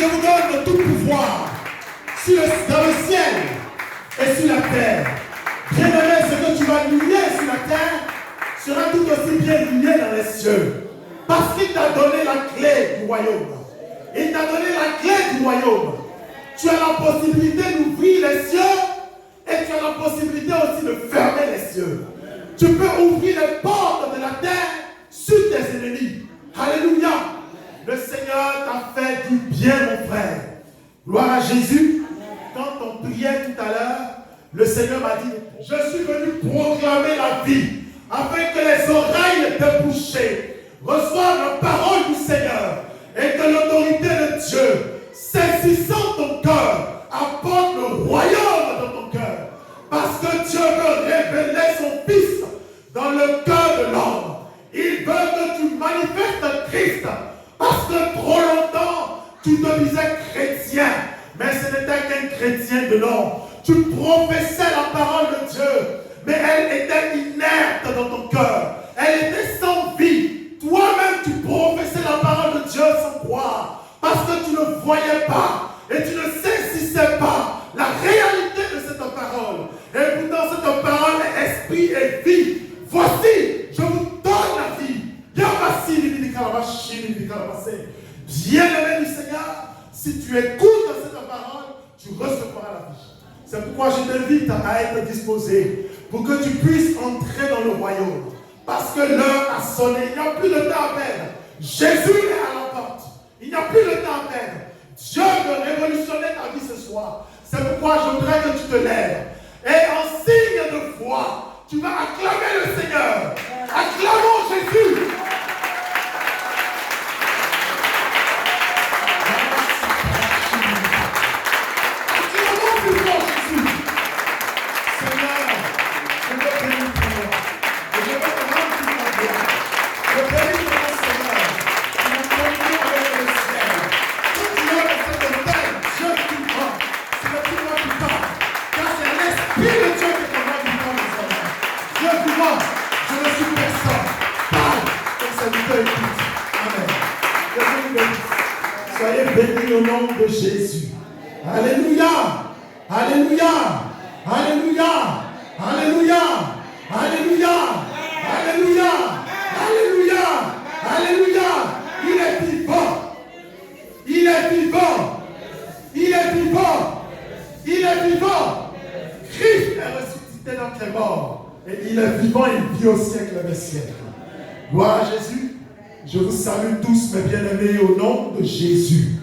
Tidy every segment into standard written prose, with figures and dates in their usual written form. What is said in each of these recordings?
je vous donne tout pouvoir dans le ciel et sur la terre. Bien-aimé, ce que tu vas lier sur la terre sera tout aussi bien lié dans les cieux. Parce qu'il t'a donné la clé du royaume. Il t'a donné la clé du royaume. Tu as la possibilité d'ouvrir les cieux et tu as la possibilité aussi de fermer les cieux. Tu peux ouvrir les portes de la terre sur tes ennemis. Alléluia. Le Seigneur t'a fait du bien, mon frère. Gloire à Jésus. Quand on priait tout à l'heure, le Seigneur m'a dit, je suis venu proclamer la vie, afin que les oreilles débouchées reçoivent la parole du Seigneur, et que l'autorité de Dieu, saisissant ton cœur, apporte le royaume dans ton cœur. Parce que Dieu veut révéler son Fils dans le cœur de l'homme. Il veut que tu manifestes Christ. Parce que trop longtemps, tu te disais chrétien, mais ce n'était qu'un chrétien de nom. Tu professais la parole de Dieu, mais elle était inerte dans ton cœur. Elle était sans vie. Toi-même, tu professais la parole de Dieu sans croire, parce que tu ne voyais pas et tu ne saisissais pas la réalité de cette parole. Et pourtant, cette parole est esprit et vie. Voici, je vous donne la vie. Bien-aimé du Seigneur, si tu écoutes cette parole, tu recevras la vie. C'est pourquoi je t'invite à être disposé pour que tu puisses entrer dans le royaume. Parce que l'heure a sonné, il n'y a plus de temps à perdre. Jésus est à la porte. Il n'y a plus de temps à perdre. Dieu veut révolutionner ta vie ce soir. C'est pourquoi je voudrais que tu te lèves. Et en signe de foi, tu vas acclamer le Seigneur. Acclamons Jésus. Soyez bénis au nom de Jésus. Alléluia. Alléluia. Alléluia. Alléluia. Alléluia. Alléluia. Alléluia. Alléluia. Il est vivant. Il est vivant. Il est vivant. Il est vivant. Christ est ressuscité d'entre les morts. Et il est vivant, il vit au siècle des siècles. Gloire à Jésus. Je vous salue tous, mes bien-aimés, au nom de Jésus.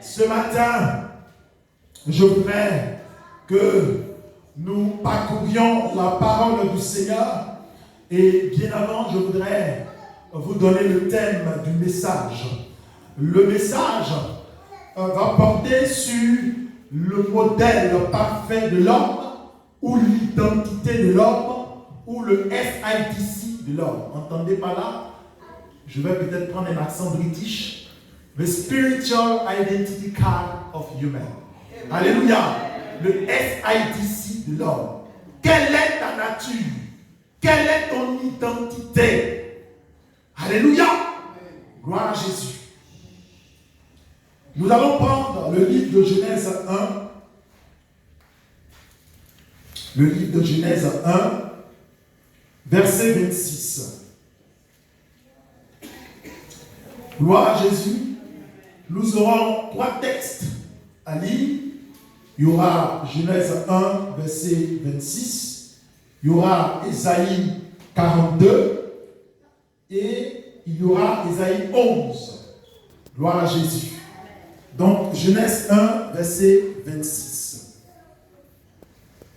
Ce matin, je voudrais que nous parcourions la parole du Seigneur. Et bien avant, je voudrais vous donner le thème du message. Le message va porter sur le modèle parfait de l'homme, ou l'identité de l'homme, ou le SIDC de l'homme. Entendez par là? Je vais peut-être prendre un accent british. The Spiritual Identity Card of Human. Alléluia. Le SIDC de l'homme. Quelle est ta nature? Quelle est ton identité? Alléluia. Gloire à Jésus. Nous allons prendre le livre de Genèse 1. Le livre de Genèse 1, verset 26. Gloire à Jésus. Nous aurons 3 textes à lire. Il y aura Genèse 1, verset 26. Il y aura Ésaïe 42. Et il y aura Ésaïe 11. Gloire à Jésus. Donc, Genèse 1, verset 26.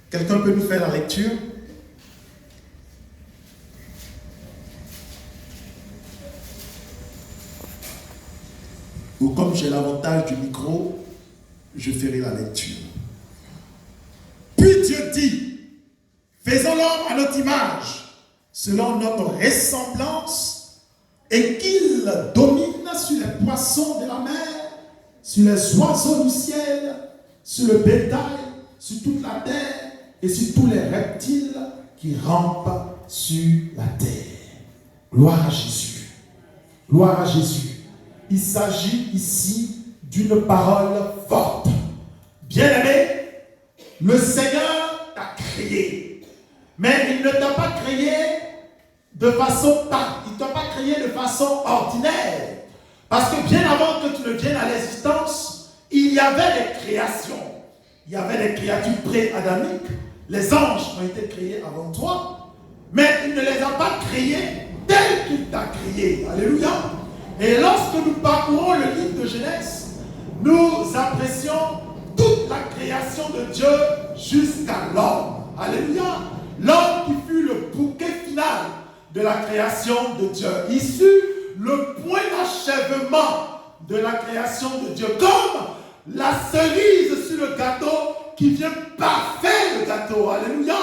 Quelqu'un peut nous faire la lecture? Ou comme j'ai l'avantage du micro, je ferai la lecture. Puis Dieu dit, faisons l'homme à notre image, selon notre ressemblance, et qu'il domine sur les poissons de la mer, sur les oiseaux du ciel, sur le bétail, sur toute la terre, et sur tous les reptiles qui rampent sur la terre. Gloire à Jésus. Gloire à Jésus. Il s'agit ici d'une parole forte. Bien-aimé, le Seigneur t'a créé, mais il ne t'a pas créé de façon il t'a pas créé de façon ordinaire. Parce que bien avant que tu ne viennes à l'existence, il y avait des créations. Il y avait des créatures pré-adamiques. Les anges ont été créés avant toi, mais il ne les a pas créés tels qu'il t'a créé. Alléluia. Et lorsque nous parcourons le livre de Genèse, nous apprécions toute la création de Dieu jusqu'à l'homme. Alléluia. L'homme qui fut le bouquet final de la création de Dieu. Issu le point d'achèvement de la création de Dieu. Comme la cerise sur le gâteau qui vient parfaire le gâteau. Alléluia.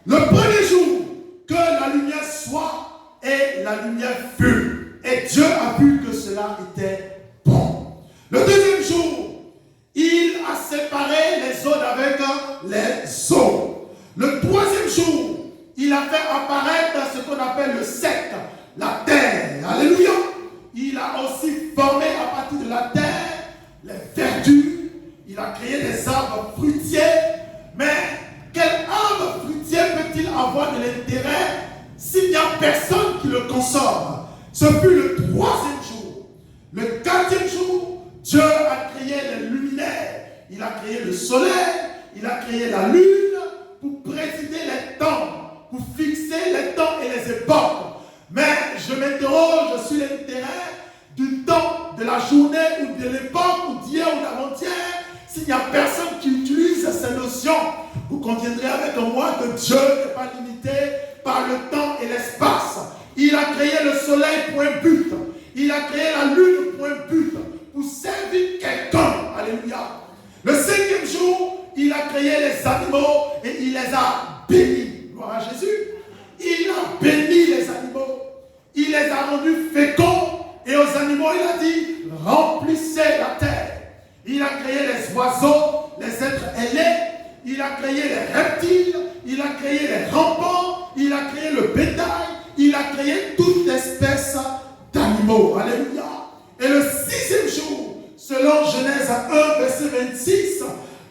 Le premier jour que la lumière soit et la lumière fut. Et Dieu a vu que cela était bon. Le deuxième jour, il a séparé les eaux avec les eaux. Le troisième jour, il a fait apparaître ce qu'on appelle le sec, la terre. Alléluia. Il a aussi formé à partir de la terre les verdures. Il a créé des arbres fruitiers. Mais quel arbre fruitier peut-il avoir de l'intérêt s'il n'y a personne qui le consomme? Ce fut le troisième jour. Le quatrième jour, Dieu a créé les luminaires. Il a créé le soleil. Il a créé la lune pour présider les temps, pour fixer les temps et les époques. Mais je m'interroge sur l'intérêt du temps, de la journée ou de l'époque ou d'hier ou d'avant-hier. S'il n'y a personne qui utilise ces notions, vous conviendrez avec moi que Dieu n'est pas limité par le temps et l'espace. Il a créé le soleil pour un but. Il a créé la lune pour un but, pour servir quelqu'un. Alléluia. Le cinquième jour, il a créé les animaux et il les a bénis. Gloire à Jésus. Il a béni les animaux. Il les a rendus féconds. Et aux animaux, il a dit, remplissez la terre. Il a créé les oiseaux, les êtres ailés. Il a créé les reptiles. Il a créé les rampants. Il a créé le bétail. Il a créé toute espèce d'animaux. Alléluia. Et le sixième jour, selon Genèse 1, verset 26,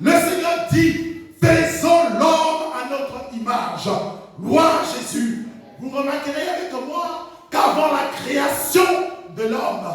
le Seigneur dit, faisons l'homme à notre image. Gloire à Jésus. Vous remarquerez avec moi qu'avant la création de l'homme,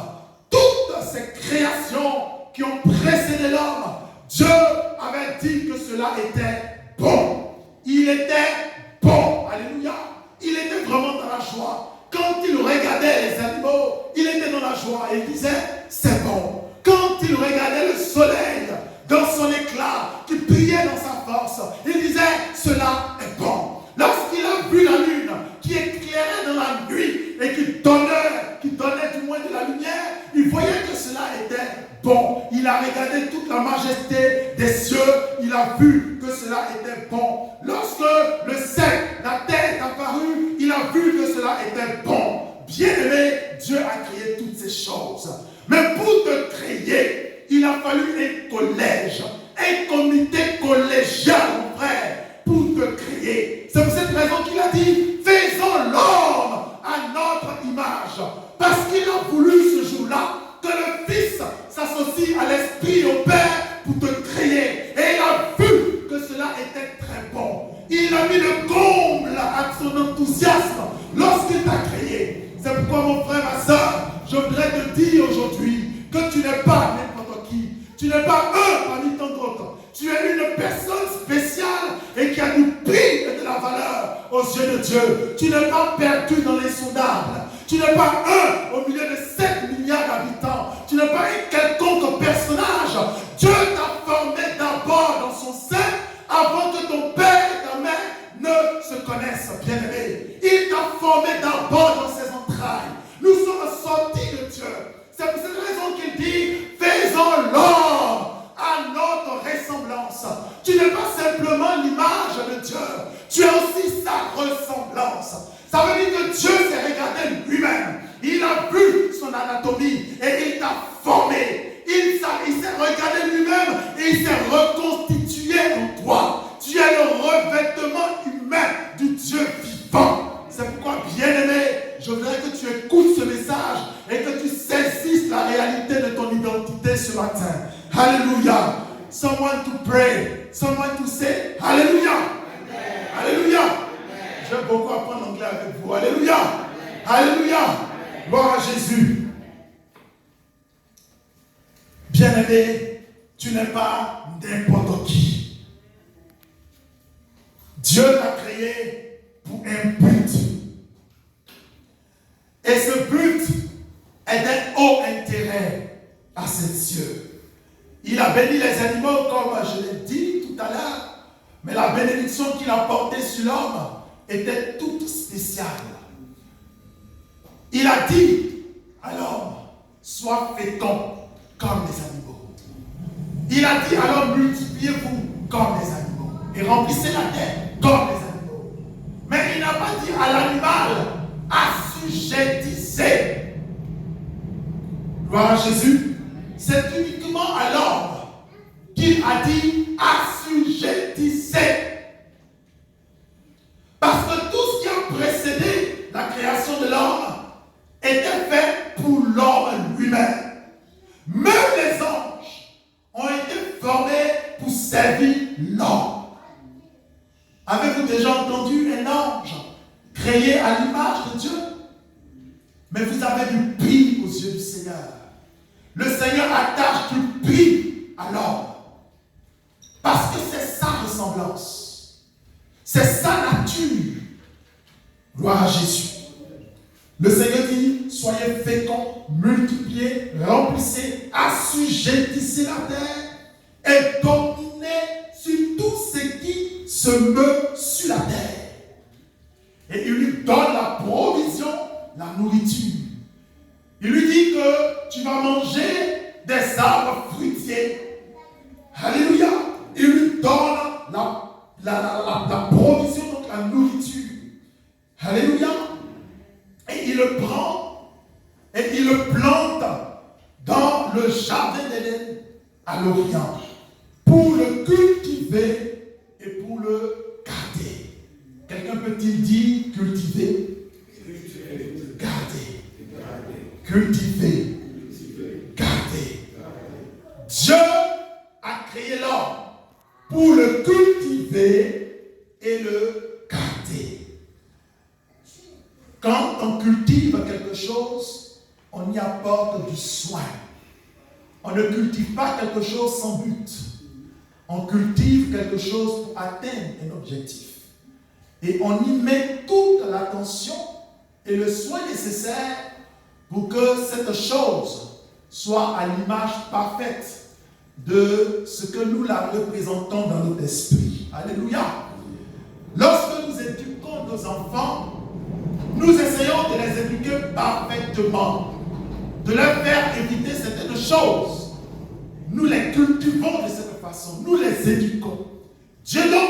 toutes ces créations qui ont précédé l'homme, Dieu avait dit que cela était bon. Il était bon. Alléluia. Il était vraiment dans la joie. Quand il regardait les animaux, il était dans la joie et il disait, c'est bon. Quand il regardait le soleil dans son éclat, qui brillait dans sa force, il disait, cela est bon. Lorsqu'il a vu la lune qui éclairait dans la nuit et qui donnait du moins de la lumière, il voyait que cela était bon. Il a regardé toute la majesté des cieux, il a vu que cela était bon. Lorsque le sec, la terre est apparue, il a vu que cela était bon. Bien-aimé, Dieu a créé toutes ces choses. Mais pour te créer, il a fallu un collège, un comité collégial, mon frère, pour te créer. C'est pour cette raison qu'il a dit, faisons l'homme à notre image. Parce qu'il a voulu ce jour-là que le Fils s'associe à l'Esprit, au Père, pour te créer. Et il a vu que cela était très bon. Il a mis le comble à son enthousiasme lorsqu'il t'a créé. C'est pourquoi, mon frère, ma soeur, je voudrais te dire aujourd'hui que tu n'es pas n'importe qui. Tu n'es pas un parmi tant d'autres. Tu es une personne spéciale et qui a du prix et de la valeur aux yeux de Dieu. Tu n'es pas perdu dans l'insondable. Tu n'es pas un au milieu de 7 milliards d'habitants. Tu n'es pas un quelconque personnage. Dieu t'a formé d'abord dans son sein avant que ton père et ta mère ne se connaissent, bien-aimé. Il t'a formé d'abord dans ses entrailles. Nous sommes sortis de Dieu. C'est pour cette raison qu'il dit, faisons l'homme à notre ressemblance. Tu n'es pas simplement l'image de Dieu, tu es aussi sa ressemblance. Ça veut dire que Dieu s'est regardé lui-même. Il a vu son anatomie et il que tu écoutes ce message et que tu saisisses la réalité de ton identité ce matin. Alléluia. Someone to pray. Someone to say Alléluia. Alléluia. J'aime beaucoup apprendre l'anglais avec vous. Alléluia. Alléluia. Gloire à Jésus. Bien-aimé, tu n'es pas n'importe qui. Dieu t'a créé pour un but. Et ce but est d'un haut intérêt à ses yeux. Il a béni les animaux comme je l'ai dit tout à l'heure, mais la bénédiction qu'il a portée sur l'homme était toute spéciale. Il a dit à l'homme, sois fécond comme les animaux. Il a dit à l'homme, multipliez-vous comme les animaux et remplissez la terre comme les animaux. Mais il n'a pas dit à l'animal, assujettissez. Gloire à Jésus. C'est uniquement à l'homme qu'il a dit assujettissez. Parce que tout ce qui a précédé la création de l'homme était fait pour l'homme lui-même. Même les anges ont été formés pour servir l'homme. Avez-vous déjà entendu un ange créé à l'image de Dieu? Mais vous avez du prix aux yeux du Seigneur. Le Seigneur attache du prix à l'homme. Parce que c'est sa ressemblance. C'est sa nature. Gloire à Jésus. Le Seigneur dit, soyez féconds, multipliez, remplissez, assujettissez la terre et dominez sur tout ce qui se meut sur la terre. Et il lui donne la provision, la nourriture. Il lui dit que tu vas manger des arbres fruitiers. Alléluia. Il lui donne la provision, donc la nourriture. Alléluia. Et il le prend et il le plante dans le jardin d'Éden à l'Orient pour le cultiver et pour le garder. Quelqu'un peut-il dire cultiver? Garder. Cultiver. Garder. Dieu a créé l'homme pour le cultiver et le garder. Quand on cultive quelque chose, on y apporte du soin. On ne cultive pas quelque chose sans but. On cultive quelque chose pour atteindre un objectif. Et on y met toute l'attention et le soin nécessaire pour que cette chose soit à l'image parfaite de ce que nous la représentons dans notre esprit. Alléluia. Lorsque nous éduquons nos enfants, nous essayons de les éduquer parfaitement, de leur faire éviter certaines choses. Nous les cultivons de cette façon, nous les éduquons. Dieu donc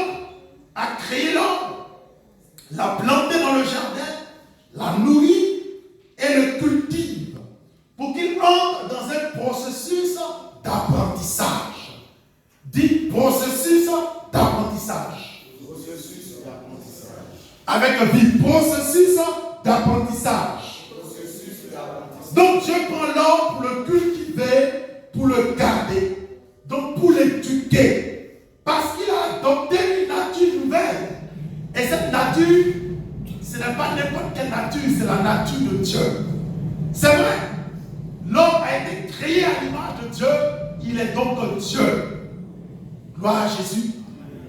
a créé l'homme, l'a planté dans le jardin, l'a nourri et le cultive pour qu'il entre dans un processus d'apprentissage. Dit processus d'apprentissage. Avec un vide processus d'apprentissage. Donc Dieu prend l'homme pour le cultiver, pour le garder, donc pour l'éduquer. Parce qu'il a adopté une nature nouvelle. Et cette nature, ce n'est pas n'importe quelle nature, c'est la nature de Dieu. C'est vrai, l'homme a été créé à l'image de Dieu, il est donc Dieu. Gloire à Jésus.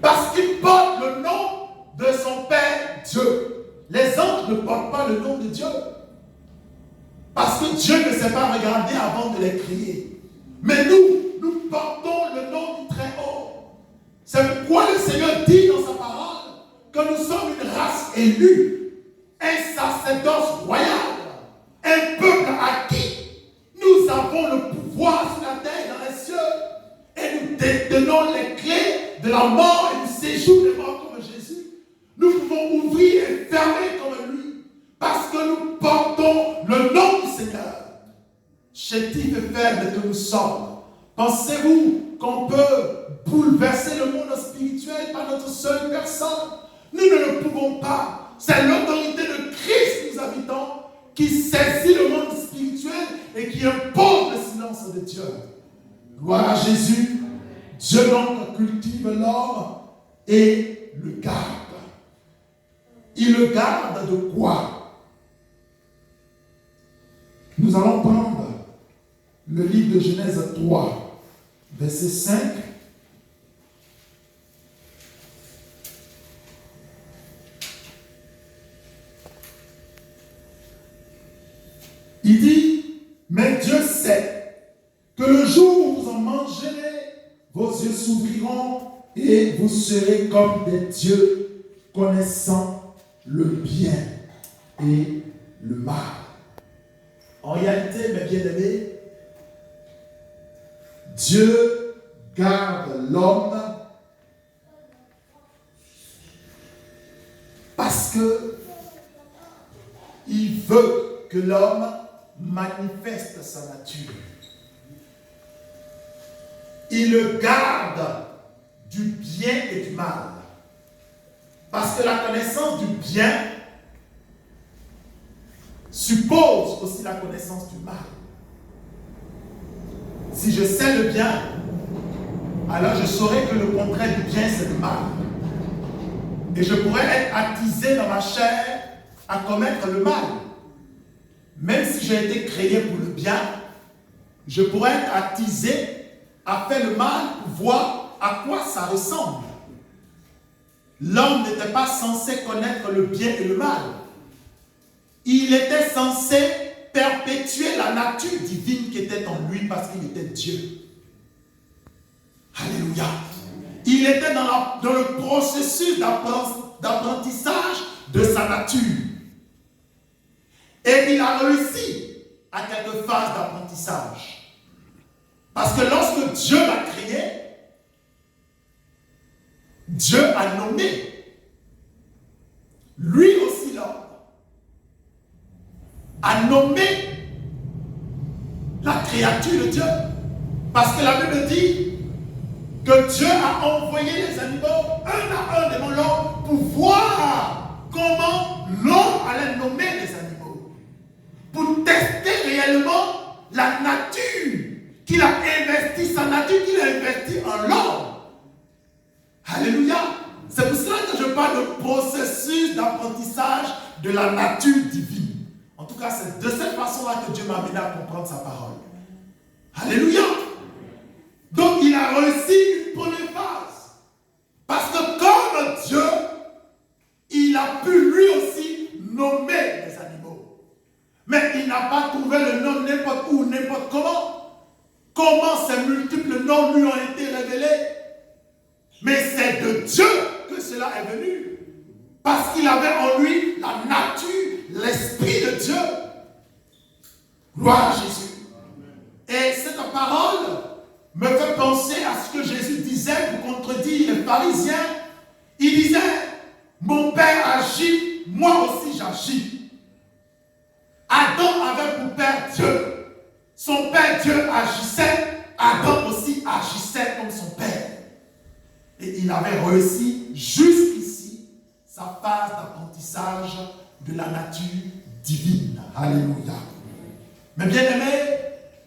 Parce qu'il porte le nom de son Père Dieu. Les anges ne portent pas le nom de Dieu. Parce que Dieu ne s'est pas regardé avant de les créer. Mais nous portons le nom du Très-Haut. C'est pourquoi le Seigneur dit dans sa parole que nous sommes une race élue, un sacerdoce royal, un peuple à qui nous avons le pouvoir sur la terre et dans les cieux. Et nous détenons les clés de la mort et du séjour des morts comme Jésus. Nous pouvons ouvrir et fermer comme lui. Parce que nous portons le nom du Seigneur. Chétifs et faibles que nous sommes, pensez-vous qu'on peut bouleverser le monde spirituel par notre seule personne? Nous ne le pouvons pas. C'est l'autorité de Christ que nous habitons qui saisit le monde spirituel et qui impose le silence de Dieu. Gloire à Jésus. Dieu donc cultive l'homme et le garde. Il le garde de quoi? Nous allons prendre le livre de Genèse 3, verset 5. Il dit, mais Dieu sait que le jour où vous en mangerez, vos yeux s'ouvriront et vous serez comme des dieux connaissant le bien et le mal. En réalité, mes bien-aimés, Dieu garde l'homme parce que il veut que l'homme manifeste sa nature. Il le garde du bien et du mal. Parce que la connaissance du bien suppose aussi la connaissance du mal. Si je sais le bien, alors je saurai que le contraire du bien, c'est le mal. Et je pourrais être attisé dans ma chair à commettre le mal. Même si j'ai été créé pour le bien, je pourrais être attisé à faire le mal pour voir à quoi ça ressemble. L'homme n'était pas censé connaître le bien et le mal. Il était censé perpétuer la nature divine qui était en lui parce qu'il était Dieu. Alléluia. Il était dans le processus d'apprentissage de sa nature. Et il a réussi à quelques phases d'apprentissage. Parce que lorsque Dieu l'a créé, Dieu a nommé lui aussi l'homme, a nommé la créature de Dieu. Parce que la Bible dit que Dieu a envoyé les animaux un à un devant l'homme pour voir comment l'homme allait nommer les animaux. Pour tester réellement la nature qu'il a investi, sa nature qu'il a investi en l'homme. Alléluia. C'est pour cela que je parle de processus d'apprentissage de la nature divine. En tout cas, c'est de cette façon-là que Dieu m'a amené à comprendre sa parole. Alléluia. Donc, il a réussi une première phase. Parce que comme Dieu, il a pu lui aussi nommer les animaux. Mais il n'a pas trouvé le nom n'importe où, n'importe comment. Comment ces multiples noms lui ont été révélés? Mais c'est de Dieu que cela est venu. Parce qu'il avait en lui la nature, l'esprit de Dieu. Gloire à Jésus. Et cette parole me fait penser à ce que Jésus disait pour contredire les pharisiens. Il disait, mon Père agit, moi aussi j'agis. Adam avait pour Père Dieu. Son Père Dieu agissait, Adam aussi agissait comme son Père. Et il avait réussi jusqu'ici sa phase d'apprentissage de la nature divine. Alléluia. Mais bien aimé,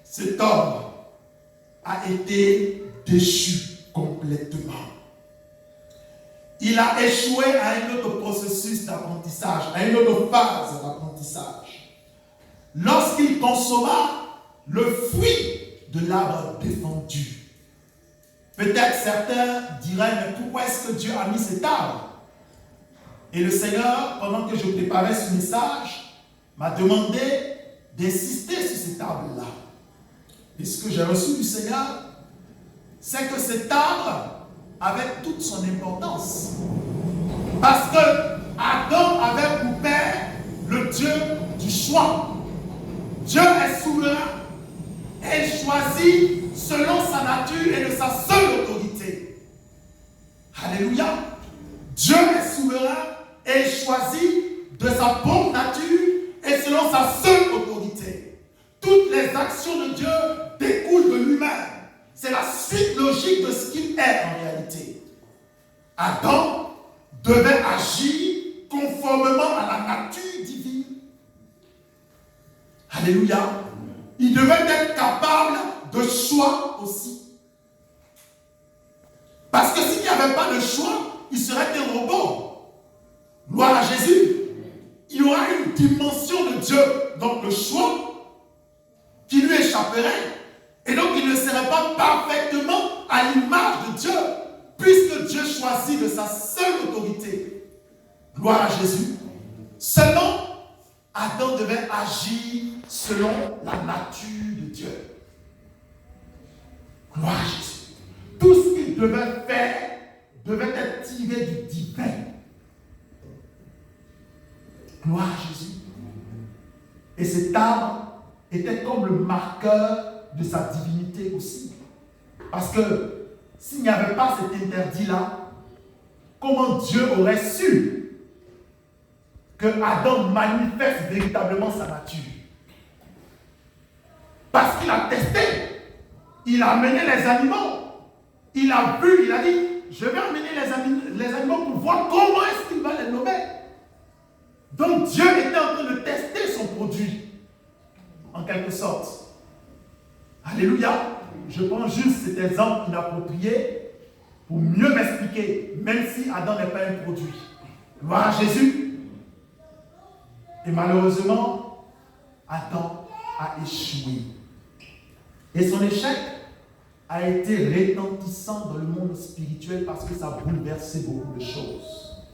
cet homme a été déchu complètement. Il a échoué à un autre processus d'apprentissage, à une autre phase d'apprentissage. Lorsqu'il consomma le fruit de l'arbre défendu. Peut-être certains diraient, mais pourquoi est-ce que Dieu a mis cet arbre? Et le Seigneur, pendant que je préparais ce message, m'a demandé d'insister sur cet arbre-là. Et ce que j'ai reçu du Seigneur, c'est que cet arbre avait toute son importance. Parce que Adam avait pour père le Dieu du choix. Dieu est souverain. Et il choisit selon sa nature et de sa seule autorité. Alléluia. Dieu est souverain et il choisit de sa bonne nature et selon sa seule autorité. Toutes les actions de Dieu découlent de lui-même. C'est la suite logique de ce qu'il est en réalité. Adam devait agir conformément à la nature divine. Alléluia. Il devait être capable de choix aussi. Parce que s'il n'y avait pas de choix, il serait un robot. Gloire à Jésus. Il y aura une dimension de Dieu, donc le choix, qui lui échapperait. Et donc il ne serait pas parfaitement à l'image de Dieu, puisque Dieu choisit de sa seule autorité. Gloire à Jésus. Seulement, Adam devait agir selon la nature de Dieu. Gloire à Jésus. Tout ce qu'il devait faire devait être tiré du divin. Gloire à Jésus. Et cet arbre était comme le marqueur de sa divinité aussi. Parce que s'il n'y avait pas cet interdit-là, comment Dieu aurait su que Adam manifeste véritablement sa nature? Parce qu'il a testé. Il a amené les animaux. Il a vu, il a dit, je vais amener les animaux pour voir comment est-ce qu'il va les nommer. Donc Dieu était en train de tester son produit, en quelque sorte. Alléluia. Je prends juste cet exemple inapproprié pour mieux m'expliquer, même si Adam n'est pas un produit. Gloire à Jésus. Et malheureusement, Adam a échoué. Et son échec a été retentissant dans le monde spirituel parce que ça a bouleversé beaucoup de choses.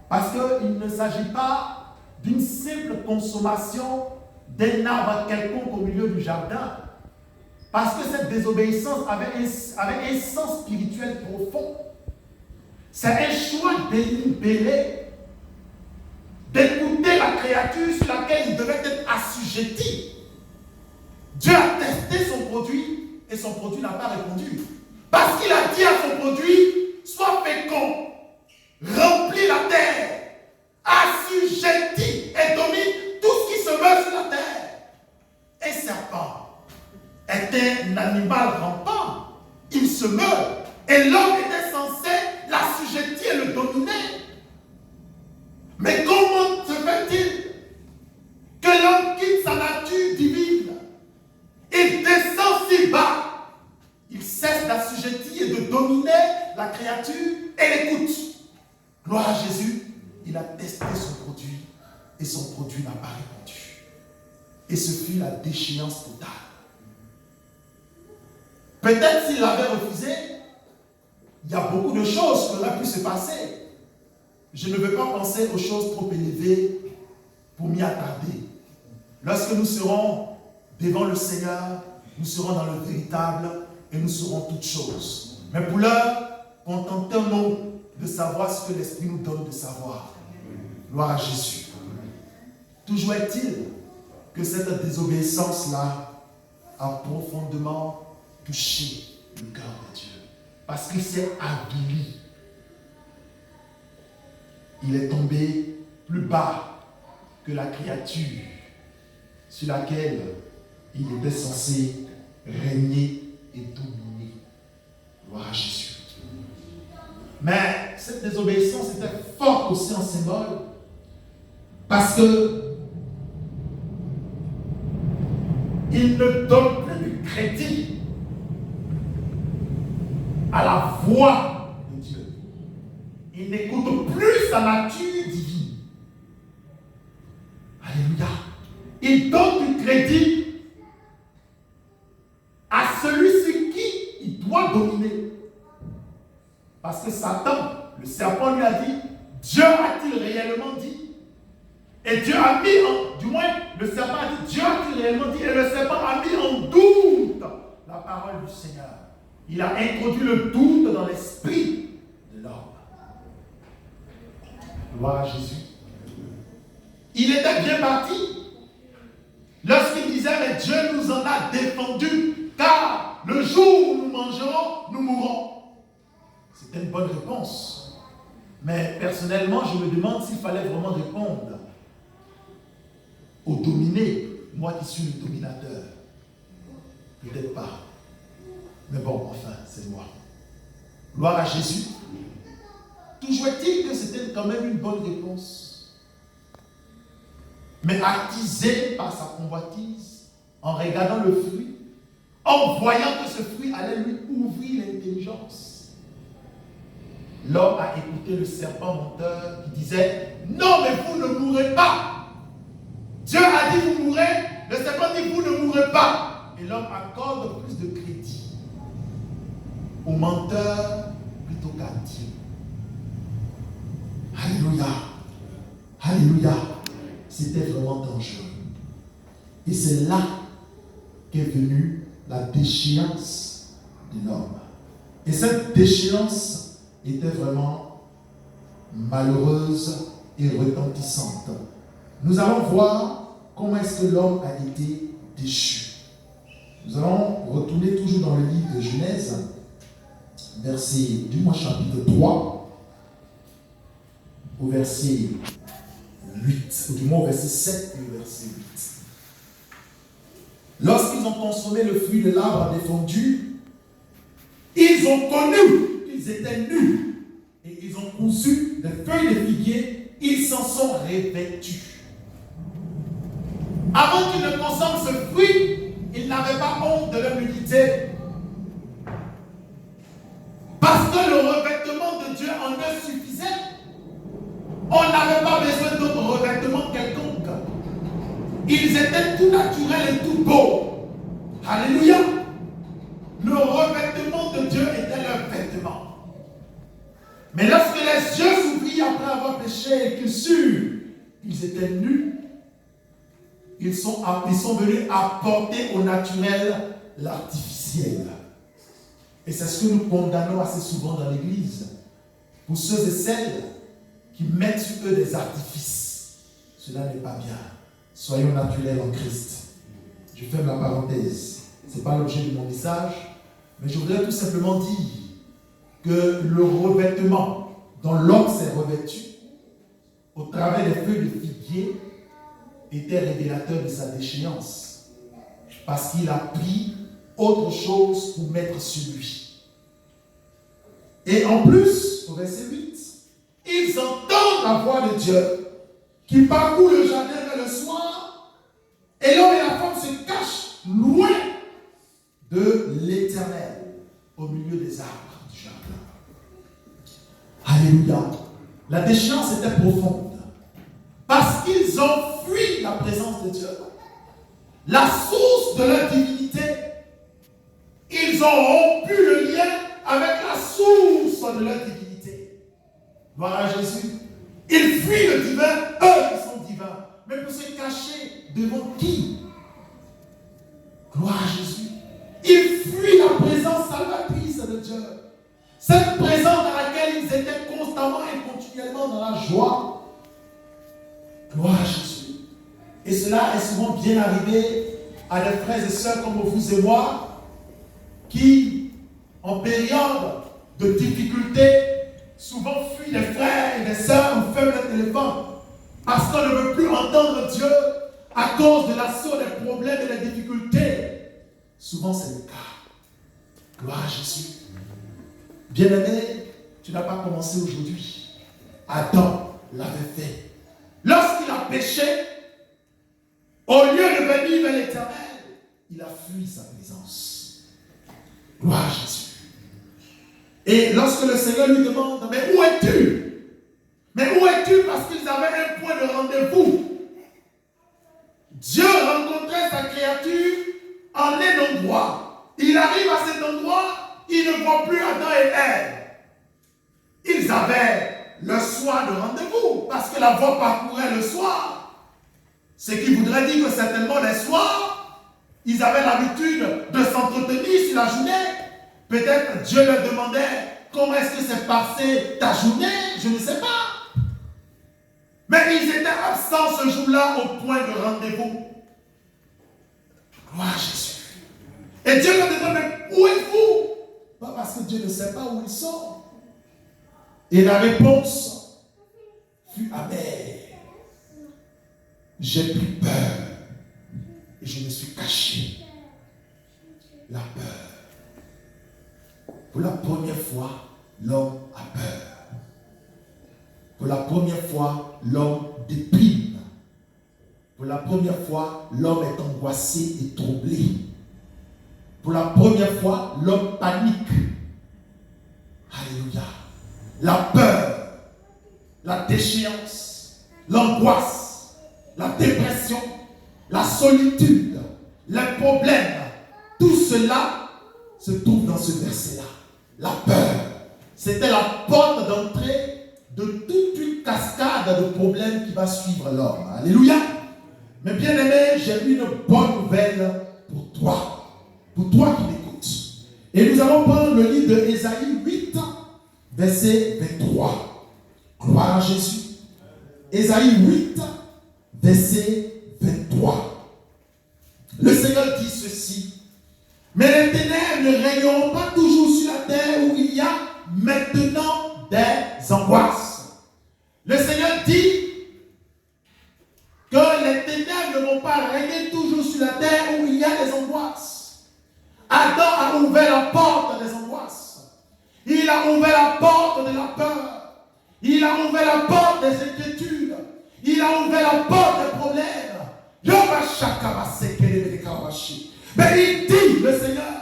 Parce qu'il ne s'agit pas d'une simple consommation d'un arbre quelconque au milieu du jardin. Parce que cette désobéissance avait un sens spirituel profond. C'est un choix délibéré d'écouter la créature sur laquelle il devait être assujetti. Dieu a testé son produit et son produit n'a pas répondu. Parce qu'il a dit à son produit, sois fécond, remplis la terre, assujetti et domine tout ce qui se meurt sur la terre. Un serpent est un animal rampant. Il se meurt. Et l'homme était censé l'assujettir et le dominer. Mais comment se fait-il que l'homme quitte sa nature divine? Il descend si bas. Il cesse d'assujettir et de dominer la créature et l'écoute. Gloire à Jésus. Il a testé son produit et son produit n'a pas répondu. Et ce fut la déchéance totale. Peut-être s'il l'avait refusé, il y a beaucoup de choses qui auraient pu se passer. Je ne veux pas penser aux choses trop élevées pour m'y attarder. Lorsque nous serons devant le Seigneur, nous serons dans le véritable et nous serons toutes choses. Mais pour l'heure, contentons-nous de savoir ce que l'Esprit nous donne de savoir. Gloire à Jésus. Toujours est-il que cette désobéissance-là a profondément touché le cœur de Dieu. Parce qu'il s'est avili. Il est tombé plus bas que la créature sur laquelle il était censé régner et dominer. Gloire à Jésus. Mais cette désobéissance était forte aussi en symbole parce que il ne donne plus de crédit à la voix de Dieu. Il n'écoute plus sa nature divine. Alléluia. Il donne du crédit à celui sur qui il doit dominer. Parce que Satan, le serpent lui a dit, Dieu a-t-il réellement dit? Et Dieu a mis en, du moins le serpent a dit, Dieu a-t-il réellement dit? Et le serpent a mis en doute la parole du Seigneur. Il a introduit le doute dans l'esprit de l'homme. Gloire à Jésus. Il était bien parti. Lorsqu'il disait, mais Dieu nous en a défendu, car le jour où nous mangerons, nous mourrons. C'était une bonne réponse. Mais personnellement, je me demande s'il fallait vraiment répondre au dominé, moi qui suis le dominateur. Peut-être pas. Mais bon, enfin, c'est moi. Gloire à Jésus. Toujours est-il que c'était quand même une bonne réponse. mais attisé par sa convoitise, en regardant le fruit, en voyant que ce fruit allait lui ouvrir l'intelligence, l'homme a écouté le serpent menteur qui disait « Non, mais vous ne mourrez pas !» Dieu a dit « Vous mourrez », le serpent dit « Vous ne mourrez pas !» Et l'homme accorde plus de crédit au menteur plutôt qu'à Dieu. Alléluia. Alléluia. C'était vraiment dangereux. Et c'est là qu'est venue la déchéance de l'homme. Et cette déchéance était vraiment malheureuse et retentissante. Nous allons voir comment est-ce que l'homme a été déchu. Nous allons retourner toujours dans le livre de Genèse, chapitre 3, au verset 8, ou du moins au verset 7 et au verset 8. Lorsqu'ils ont consommé le fruit de l'arbre défendu, ils ont connu qu'ils étaient nus et ils ont cousu des feuilles de figuier, ils s'en sont revêtus. Avant qu'ils ne consomment ce fruit, ils n'avaient pas honte de leur nudité. Parce que le revêtement de Dieu en eux suffisait. On n'avait pas besoin d'autre revêtement quelconque. Ils étaient tout naturels et tout beaux. Alléluia. Le revêtement de Dieu était leur vêtement. Mais lorsque les yeux s'ouvrirent après avoir péché et qu'ils surent qu'ils étaient nus, ils sont venus apporter au naturel l'artificiel. Et c'est ce que nous condamnons assez souvent dans l'Église. Pour ceux et celles qui mettent sur eux des artifices, cela n'est pas bien. Soyons naturels en Christ. Je ferme la parenthèse. Ce n'est pas l'objet de mon message, mais je voudrais tout simplement dire que le revêtement dont l'homme s'est revêtu au travers des feuilles de figuier était révélateur de sa déchéance, parce qu'il a pris autre chose pour mettre sur lui. Et en plus, au verset 8, ils entendent la voix de Dieu qui parcourt le jardin vers le soir, et l'homme et la femme se cachent loin de l'Éternel, au milieu des arbres du jardin. Alléluia. La déchéance était profonde, parce qu'ils ont fui la présence de Dieu, la source de leur divinité. Ils ont rompu le lien avec la source de leur divinité. Gloire à Jésus. Ils fuient le divin, eux qui sont divins. Mais pour se cacher devant qui? Gloire à Jésus. Ils fuient la présence salvatrice de Dieu. Cette présence dans laquelle ils étaient constamment et continuellement dans la joie. Gloire à Jésus. Et cela est souvent bien arrivé à des frères et sœurs comme vous et moi, qui, en période de difficulté, souvent fuient les frères et les sœurs ou ferment le téléphone parce qu'on ne veut plus entendre Dieu à cause de l'assaut des problèmes et des difficultés. Souvent, c'est le cas. Gloire à Jésus. Bien-aimé, tu n'as pas commencé aujourd'hui. Adam l'avait fait. Lorsqu'il a péché, au lieu de venir vers l'Éternel, il a fui sa présence. Gloire à Jésus. Et lorsque le Seigneur lui demande, mais où es-tu? Mais où es-tu? Parce qu'ils avaient un point de rendez-vous. Dieu rencontrait sa créature en un endroit. Il arrive à cet endroit, il ne voit plus Adam et Ève. Ils avaient le soir de rendez-vous, parce que la voie parcourait le soir. Ce qui voudrait dire que certainement les soirs, ils avaient l'habitude de s'entretenir sur la journée. Peut-être Dieu leur demandait comment est-ce que s'est passée ta journée, je ne sais pas. Mais ils étaient absents ce jour-là au point de rendez-vous. Gloire à Jésus. Et Dieu leur demande, mais où êtes-vous? Pas parce que Dieu ne sait pas où ils sont. Et la réponse fut amère. J'ai pris peur et je me suis caché. La peur. Pour la première fois, l'homme a peur. Pour la première fois, l'homme déprime. Pour la première fois, l'homme est angoissé et troublé. Pour la première fois, l'homme panique. Alléluia. La peur, la déchéance, l'angoisse, la dépression, la solitude, les problèmes, tout cela se trouve dans ce verset-là. La peur, c'était la porte d'entrée de toute une cascade de problèmes qui va suivre l'homme. Alléluia. Mais bien aimé, j'ai une bonne nouvelle pour toi qui m'écoutes. Et nous allons prendre le livre de Ésaïe 8, verset 23. Gloire à Jésus. Ésaïe 8, verset 23. Le Seigneur dit ceci. Mais les ténèbres ne régneront pas toujours sur la terre où il y a maintenant des angoisses. Le Seigneur dit que les ténèbres ne vont pas régner toujours sur la terre où il y a des angoisses. Adam a ouvert la porte des angoisses. Il a ouvert la porte de la peur. Il a ouvert la porte des inquiétudes. Il a ouvert la porte des problèmes. Mais il dit, le Seigneur,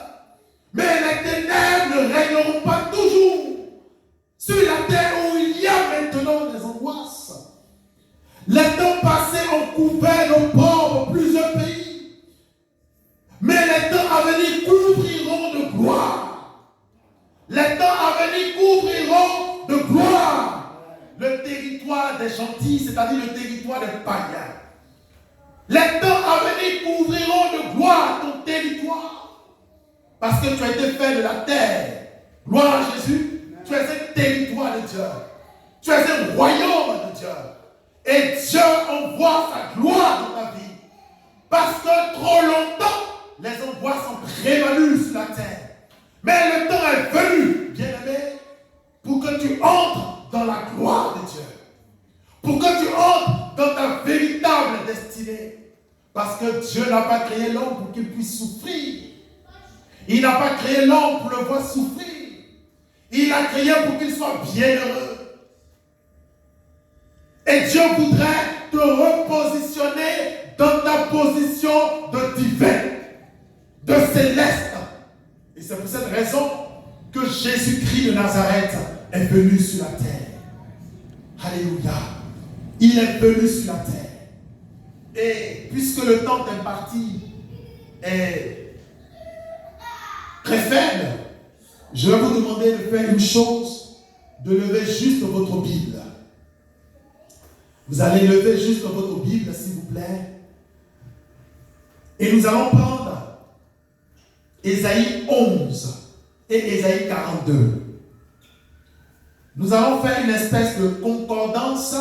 mais les ténèbres ne régneront pas toujours sur la terre où il y a maintenant des angoisses. Les temps passés ont couvert nos pauvres plusieurs pays. Mais les temps à venir couvriront de gloire. Les temps à venir couvriront de gloire le territoire des gentils, c'est-à-dire le territoire des païens. Les temps à venir couvriront de gloire ton territoire. Parce que tu as été fait de la terre. Gloire à Jésus. Tu es un territoire de Dieu. Tu es un royaume de Dieu. Et Dieu envoie sa gloire dans ta vie. Parce que trop longtemps, les angoisses ont prévalu sur la terre. Mais le temps est venu, bien-aimé, pour que tu entres dans la gloire de Dieu. Pour que tu entres dans ta véritable destinée. Parce que Dieu n'a pas créé l'homme pour qu'il puisse souffrir. Il n'a pas créé l'homme pour le voir souffrir. Il l'a créé pour qu'il soit bienheureux. Et Dieu voudrait te repositionner dans ta position de divin, de céleste. Et c'est pour cette raison que Jésus-Christ de Nazareth est venu sur la terre. Alléluia. Il est venu sur la terre. Et puisque le temps imparti est très faible, je vais vous demander de faire une chose, de lever juste votre Bible. Vous allez lever juste votre Bible, s'il vous plaît. Et nous allons prendre Ésaïe 11 et Ésaïe 42. Nous allons faire une espèce de concordance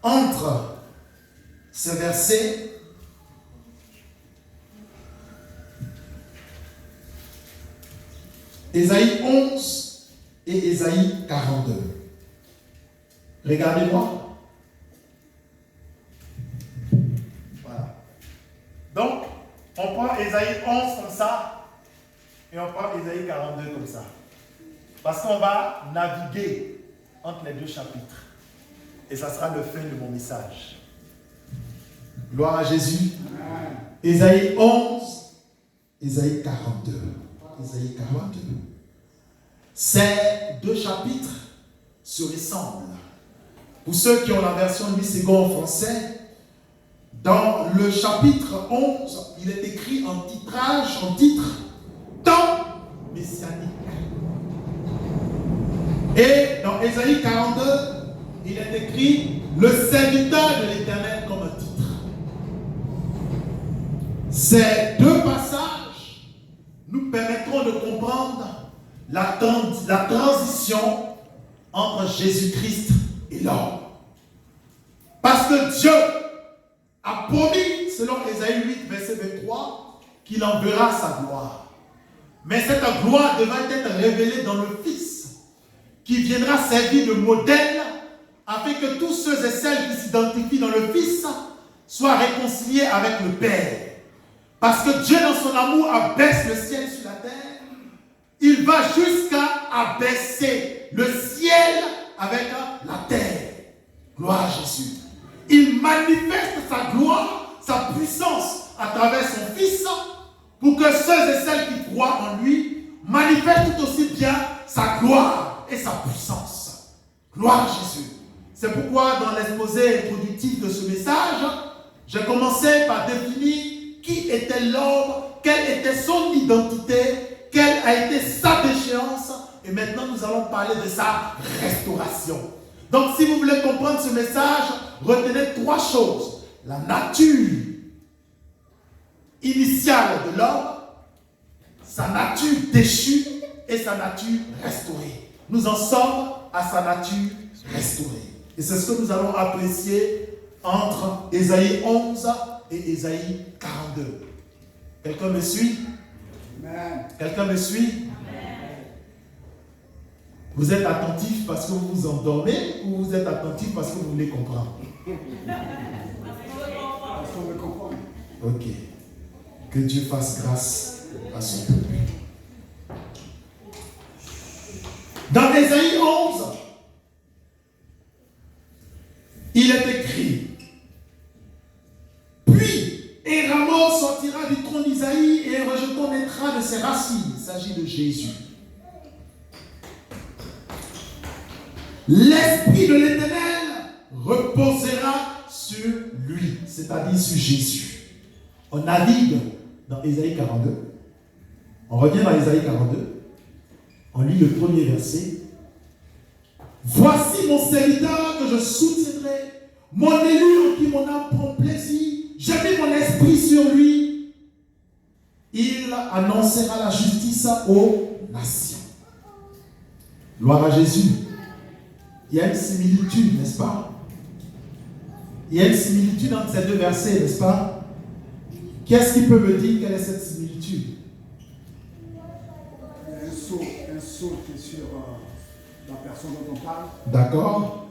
entre ces versets Ésaïe 11 et Ésaïe 42. Regardez-moi. Voilà. Donc, on prend Ésaïe 11 comme ça et on prend Ésaïe 42 comme ça. Parce qu'on va naviguer entre les deux chapitres. Et ça sera le fin de mon message. Gloire à Jésus. Amen. Ésaïe 11, Ésaïe 42. Ésaïe 42. Ces deux chapitres se ressemblent. Pour ceux qui ont la version 8 secondes en français, dans le chapitre 11, il est écrit en titre, temps messianique. Et dans Ésaïe 42, il est écrit le serviteur de l'Éternel comme un titre. Ces deux passages nous permettront de comprendre la transition entre Jésus-Christ et l'homme. Parce que Dieu a promis, selon Ésaïe 8, verset 23, qu'il enverra sa gloire. Mais cette gloire devra être révélée dans le Fils, qui viendra servir de modèle afin que tous ceux et celles qui s'identifient dans le Fils soient réconciliés avec le Père. Parce que Dieu, dans son amour, abaisse le ciel sur la terre. Il va jusqu'à abaisser le ciel avec la terre. Gloire à Jésus. il manifeste sa gloire, sa puissance à travers son Fils, pour que ceux et celles qui croient en lui manifestent tout aussi bien sa gloire et sa puissance. Gloire à Jésus. C'est pourquoi dans l'exposé introductif de ce message, j'ai commencé par définir qui était l'homme, quelle était son identité, quelle a été sa déchéance, et maintenant nous allons parler de sa restauration. Donc si vous voulez comprendre ce message, retenez trois choses. La nature initiale de l'homme, sa nature déchue et sa nature restaurée. Nous en sommes à sa nature restaurée. Et c'est ce que nous allons apprécier entre Ésaïe 11 et Ésaïe 42. Quelqu'un me suit? Amen. Quelqu'un me suit? Amen. Vous êtes attentif parce que vous vous endormez ou vous êtes attentif parce que vous voulez comprendre? Parce qu'on veut comprendre. Ok. Que Dieu fasse grâce à son peuple. Dans Ésaïe 11, il est écrit: puis Éramos sortira du trône d'Isaïe et un rejeton naîtra de ses racines. Il s'agit de Jésus. L'Esprit de l'Éternel reposera sur lui, c'est-à-dire sur Jésus. On navigue dans Ésaïe 42. On revient dans Ésaïe 42. On lit le premier verset. Voici mon serviteur que je soutiendrai, mon élu en qui mon âme prend plaisir. J'ai mis mon esprit sur lui. Il annoncera la justice aux nations. Gloire à Jésus. Il y a une similitude, n'est-ce pas? Il y a une similitude entre ces deux versets, n'est-ce pas? Qu'est-ce qui peut me dire quelle est cette similitude? Un saut qui est sur la personne dont on parle. D'accord.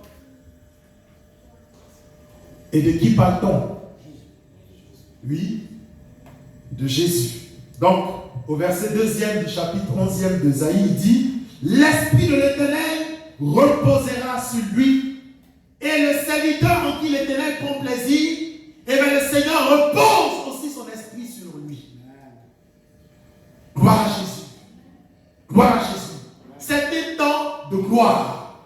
Et de qui parle-t-on? Oui, de Jésus. Donc, au verset 2e du chapitre 11e d'Ésaïe, il dit: l'Esprit de l'Éternel reposera sur lui, et le serviteur en qui l'Éternel prend plaisir, et bien le Seigneur repose aussi son esprit sur lui. Gloire à Jésus. Gloire à Jésus. C'était temps de gloire.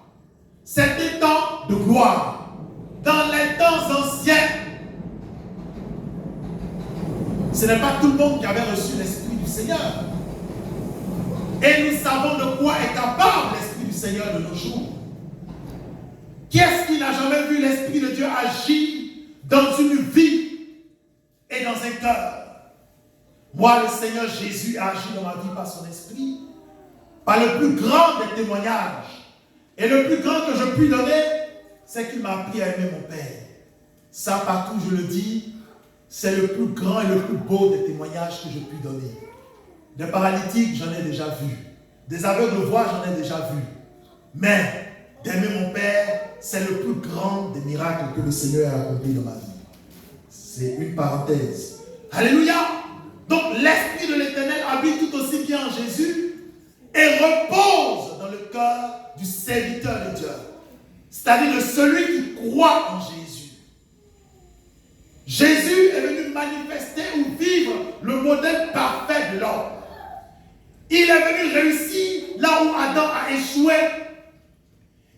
C'était temps de gloire. Dans les temps anciens, ce n'est pas tout le monde qui avait reçu l'Esprit du Seigneur. Et nous savons de quoi est capable l'Esprit du Seigneur de nos jours. Qui est-ce qui n'a jamais vu l'Esprit de Dieu agir dans une vie et dans un cœur? Moi, le Seigneur Jésus a agi dans ma vie par son Esprit, par le plus grand des témoignages. Et le plus grand que je puis donner, c'est qu'il m'a appris à aimer mon Père. Ça, partout je le dis, c'est le plus grand et le plus beau des témoignages que je puis donner. Des paralytiques, j'en ai déjà vu. Des aveugles de voix, j'en ai déjà vu. Mais d'aimer mon Père, c'est le plus grand des miracles que le Seigneur a accompli dans ma vie. C'est une parenthèse. Alléluia! Donc l'Esprit de l'Éternel habite tout aussi bien en Jésus et repose dans le cœur du serviteur de Dieu. C'est-à-dire de celui qui croit en Jésus. Jésus est venu manifester ou vivre le modèle parfait de l'homme. Il est venu réussir là où Adam a échoué.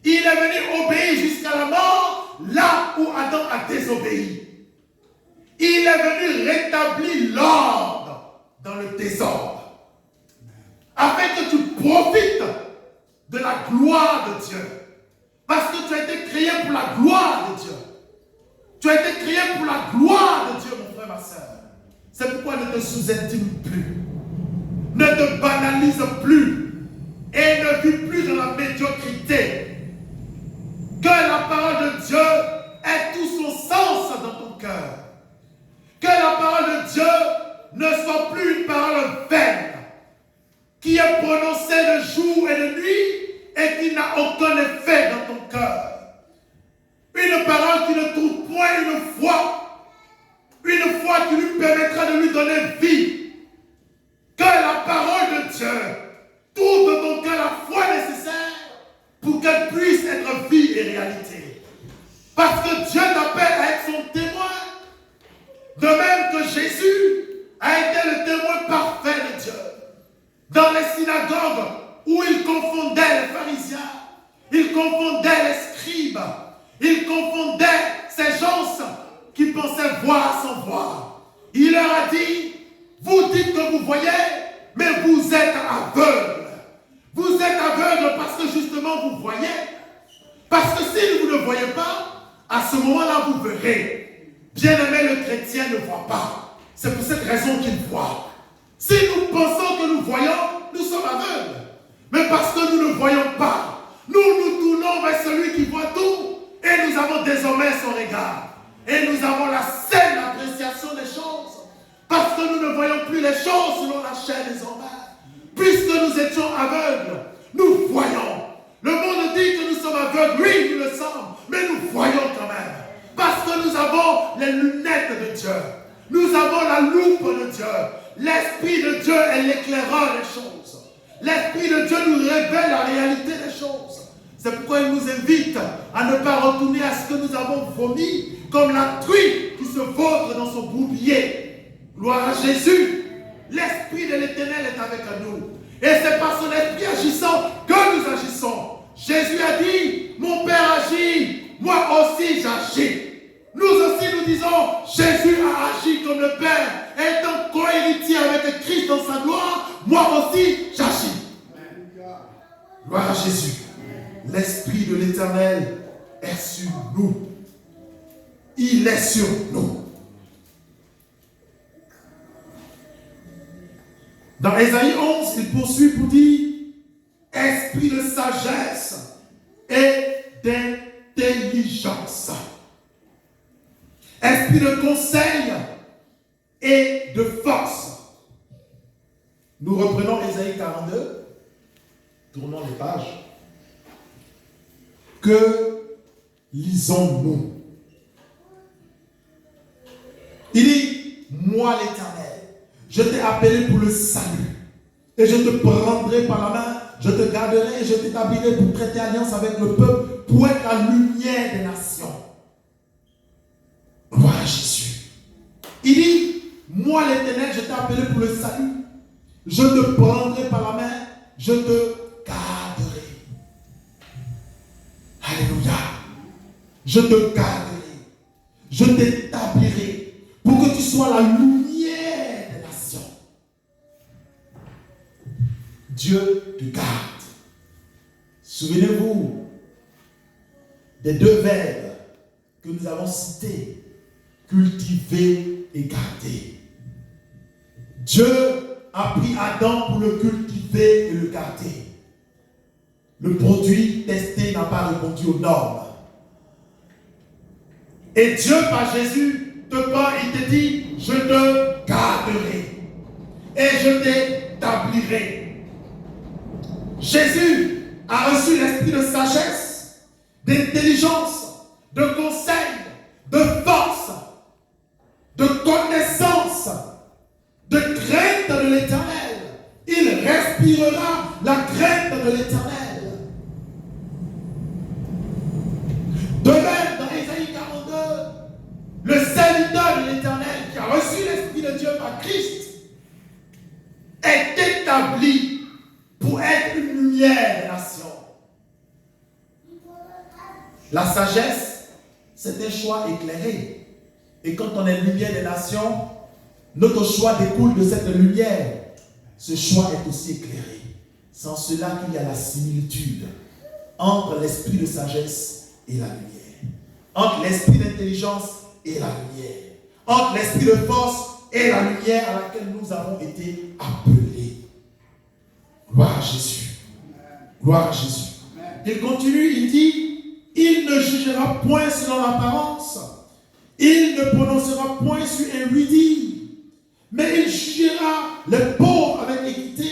Il est venu obéir jusqu'à la mort là où Adam a désobéi. Il est venu rétablir l'ordre dans le désordre. Afin que tu profites de la gloire de Dieu. Parce que tu as été créé pour la gloire de Dieu. Tu as été créé pour la gloire de Dieu, mon frère, ma soeur. C'est pourquoi ne te sous-estime plus. Ne te banalise plus. Et ne vis plus dans la médiocrité. Que la parole de Dieu ait tout son sens dans ton cœur. Que la parole de Dieu ne soit plus une parole vaine, qui est prononcée de jour et de nuit et qui n'a aucun effet dans ton cœur. Une parole qui ne trouve point une foi qui lui permettra de lui donner vie. Que la parole de Dieu trouve dans ton cœur la foi nécessaire pour qu'elle puisse être vie et réalité. Parce que Dieu t'appelle à dans les synagogues où ils confondaient les pharisiens, ils confondaient les scribes, ils confondaient ces gens qui pensaient voir sans voir. Il leur a dit, vous dites que vous voyez, mais vous êtes aveugles. Vous êtes aveugles parce que justement vous voyez. Parce que si vous ne voyez pas, à ce moment-là vous verrez. Bien-aimé, le chrétien ne voit pas. C'est pour cette raison qu'il voit. Si nous pensons que nous voyons, nous sommes aveugles. Mais parce que nous ne voyons pas, nous nous tournons vers celui qui voit tout. Et nous avons désormais son regard. Et nous avons la saine appréciation des choses. Parce que nous ne voyons plus les choses selon la chair désormais. Puisque nous étions aveugles, nous voyons. Le monde dit que nous sommes aveugles. Oui, nous le sommes. Mais nous voyons quand même. Parce que nous avons les lunettes de Dieu. Nous avons la loupe de Dieu. L'Esprit de Dieu est l'éclaireur des choses. L'Esprit de Dieu nous révèle la réalité des choses. C'est pourquoi il nous invite à ne pas retourner à ce que nous avons vomi, comme la truie qui se vautre dans son bouclier. Gloire à Jésus. L'Esprit de l'Éternel est avec nous. Et c'est par son Esprit agissant que nous agissons. Jésus a dit, mon Père agit, moi aussi j'agis. Nous aussi nous disons, Jésus a agi comme le Père, étant co-héritier avec Christ dans sa gloire, moi aussi j'agis. Gloire à Jésus. L'Esprit de l'Éternel est sur nous. Il est sur nous. Dans Ésaïe 11, il poursuit pour dire esprit de sagesse et d'intelligence, esprit de conseil et de force. Nous reprenons Ésaïe 42, tournons les pages. Que lisons-nous? Il dit, moi l'Éternel, je t'ai appelé pour le salut, et je te prendrai par la main, je te garderai et je t'établirai pour traiter alliance avec le peuple, pour être la lumière des nations. Gloire à Jésus. Il dit, moi l'Éternel, je t'ai appelé pour le salut, je te prendrai par la main, je te garderai. Alléluia. Je te garderai, je t'établirai pour que tu sois la lumière des nations. Dieu te garde. Souvenez-vous des deux verbes que nous avons cités, cultiver et garder. Dieu a pris Adam pour le cultiver et le garder. Le produit testé n'a pas répondu aux normes. Et Dieu, par Jésus, te parle, il te dit, je te garderai et je t'établirai. Jésus a reçu l'esprit de sagesse, d'intelligence, de conseil, de force, de connaissance, de crainte de l'Éternel. Il respirera la crainte de l'Éternel. De même, dans Ésaïe 42, le serviteur de l'Éternel qui a reçu l'Esprit de Dieu par Christ est établi pour être une lumière des nations. La sagesse, c'est un choix éclairé. Et quand on est lumière des nations, notre choix découle de cette lumière. Ce choix est aussi éclairé. C'est en cela qu'il y a la similitude entre l'esprit de sagesse et la lumière. Entre l'esprit d'intelligence et la lumière. Entre l'esprit de force et la lumière à laquelle nous avons été appelés. Gloire à Jésus. Gloire à Jésus. Il continue, il dit, il ne jugera point selon l'apparence. Il ne prononcera point sur un oui-dire. Mais il jugera les pauvres avec équité.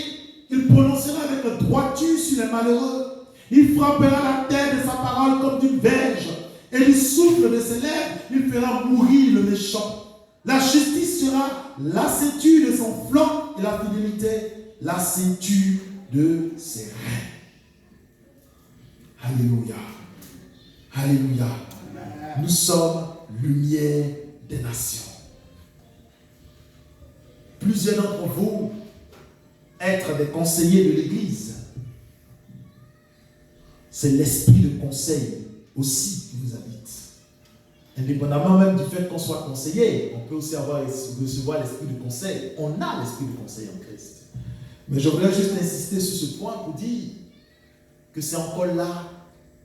Il prononcera avec droiture sur les malheureux. Il frappera la terre de sa parole comme d'une verge. Et du souffle de ses lèvres, il fera mourir le méchant. La justice sera la ceinture de son flanc et la fidélité, la ceinture de ses reins. Alléluia. Alléluia. Nous sommes lumière des nations. Plusieurs d'entre vous être des conseillers de l'Église. C'est l'esprit de conseil aussi qui vous habite. Indépendamment même du fait qu'on soit conseiller, on peut aussi recevoir l'esprit de conseil. On a l'esprit de conseil en Christ. Mais je voudrais juste insister sur ce point pour dire que c'est encore là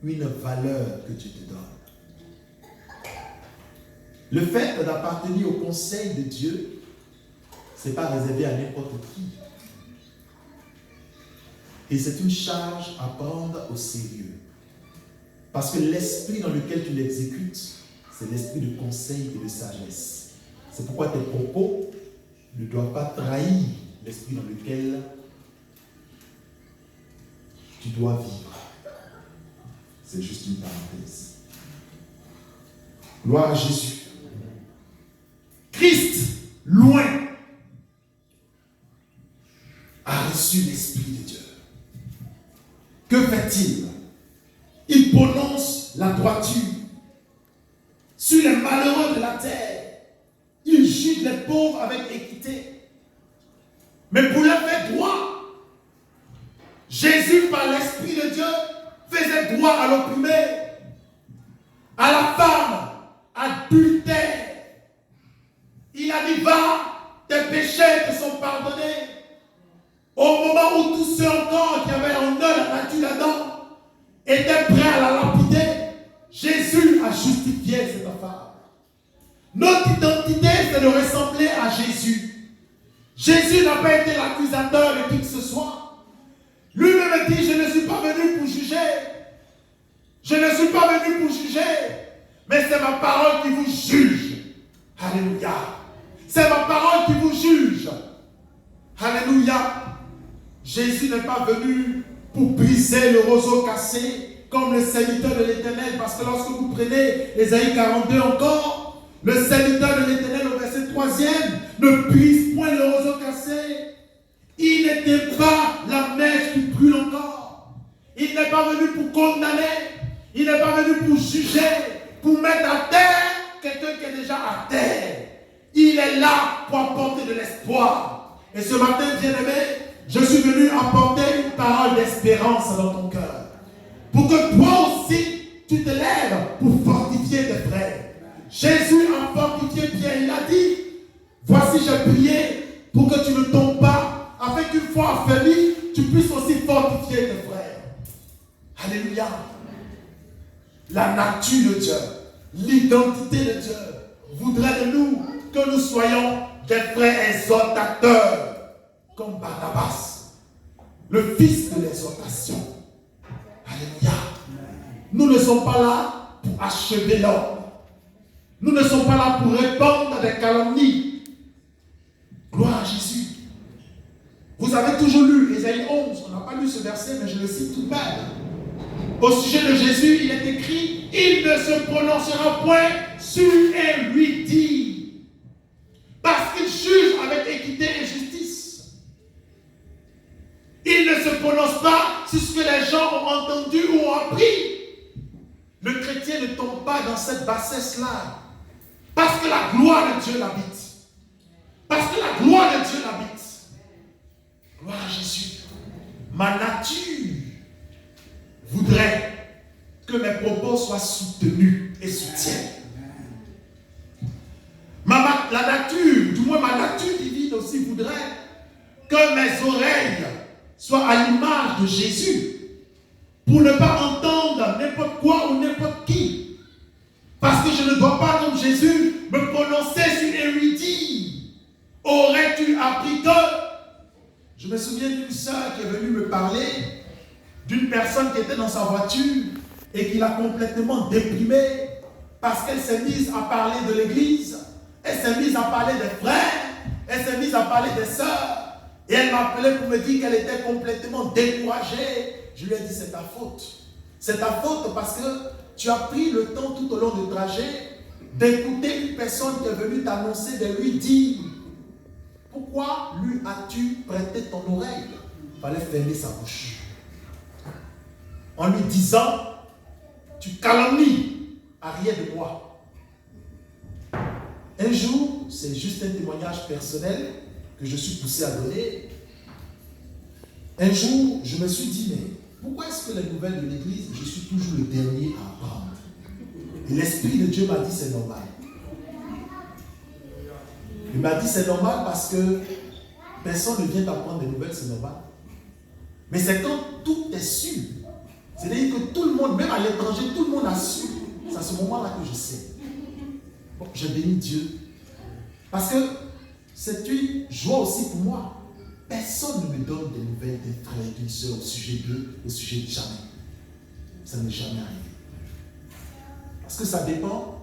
une valeur que Dieu te donne. Le fait d'appartenir au conseil de Dieu, ce n'est pas réservé à n'importe qui. Et c'est une charge à prendre au sérieux. Parce que l'esprit dans lequel tu l'exécutes, c'est l'esprit de conseil et de sagesse. C'est pourquoi tes propos ne doivent pas trahir l'esprit dans lequel tu dois vivre. C'est juste une parenthèse. Gloire à Jésus. Christ, loin, a reçu l'Esprit de Dieu. Que fait-il? Il prononce la droiture sur les malheureux de la terre. Il juge les pauvres avec équité. Mais pour leur faire droit, Jésus, par l'Esprit de Dieu, faisait droit à l'opprimé, à la femme adultère. Il a dit, va, tes péchés te sont pardonnés. Au moment où tous ceux encore qui avaient en eux la nature d'Adam étaient prêts à la lapider, Jésus a justifié cette femme. Notre identité, c'est de ressembler à Jésus. Jésus n'a pas été l'accusateur de qui que ce soit. Lui-même dit, je ne suis pas venu pour juger. Je ne suis pas venu pour juger, mais c'est ma parole qui vous juge. Alléluia. C'est ma parole qui vous juge. Alléluia. Jésus n'est pas venu pour briser le roseau cassé comme le serviteur de l'Éternel, parce que lorsque vous prenez Ésaïe 42 encore, le serviteur de l'Éternel au verset 3e ne brise point le roseau cassé. Il n'était pas la mèche qui brûle encore. Il n'est pas venu pour condamner. Il n'est pas venu pour juger, pour mettre à terre quelqu'un qui est déjà à terre. Il est là pour apporter de l'espoir. Et ce matin, bien-aimé, je suis venu apporter une parole d'espérance dans ton cœur. Pour que toi aussi, tu te lèves pour fortifier tes frères. Jésus a fortifié Pierre. Il a dit, voici j'ai prié pour que tu ne tombes pas, afin qu'une fois affaibli, tu puisses aussi fortifier tes frères. Alléluia. La nature de Dieu, l'identité de Dieu voudrait de nous que nous soyons des frères exhortateurs comme Barnabas, le fils de l'exhortation. Alléluia. Nous ne sommes pas là pour achever l'homme. Nous ne sommes pas là pour répandre des calomnies. Gloire à Jésus. Vous avez toujours lu Ésaïe 11. On n'a pas lu ce verset, mais je le cite tout de même. Au sujet de Jésus, il est écrit, il ne se prononcera point sur et lui dit, parce qu'il juge avec équité et justice. Il ne se prononce pas sur ce que les gens ont entendu ou ont appris. Le chrétien ne tombe pas dans cette bassesse-là, parce que la gloire de Dieu l'habite. Parce que la gloire de Dieu l'habite. Gloire à Jésus. Ma nature voudrait que mes propos soient soutenus et soutiennent. La nature, du moins ma nature divine aussi voudrait que mes oreilles soient à l'image de Jésus pour ne pas entendre n'importe quoi ou n'importe qui. Parce que je ne dois pas, comme Jésus, me prononcer sur érudit. Aurais-tu appris que... Je me souviens d'une sœur qui est venue me parler d'une personne qui était dans sa voiture et qui l'a complètement déprimée parce qu'elle s'est mise à parler de l'église, elle s'est mise à parler des frères, elle s'est mise à parler des sœurs et elle m'a appelé pour me dire qu'elle était complètement découragée. Je lui ai dit, c'est ta faute. C'est ta faute parce que tu as pris le temps tout au long du trajet d'écouter une personne qui est venue t'annoncer, de lui dire, pourquoi lui as-tu prêté ton oreille? Il fallait fermer sa bouche. En lui disant, tu calomnies arrière de moi. Un jour, c'est juste un témoignage personnel que je suis poussé à donner. Un jour, je me suis dit, mais pourquoi est-ce que les nouvelles de l'église, je suis toujours le dernier à apprendre? Et l'Esprit de Dieu m'a dit, c'est normal. Il m'a dit, c'est normal parce que personne ne vient t'apprendre des nouvelles, c'est normal. Mais c'est quand tout est sûr. C'est-à-dire que tout le monde, même à l'étranger, tout le monde a su. C'est à ce moment-là que je sais. Bon, je bénis Dieu. Parce que c'est une joie aussi pour moi. Personne ne me donne des nouvelles des frères et d'une soeur au sujet d'eux, au sujet de jamais. Ça n'est jamais arrivé. Parce que ça dépend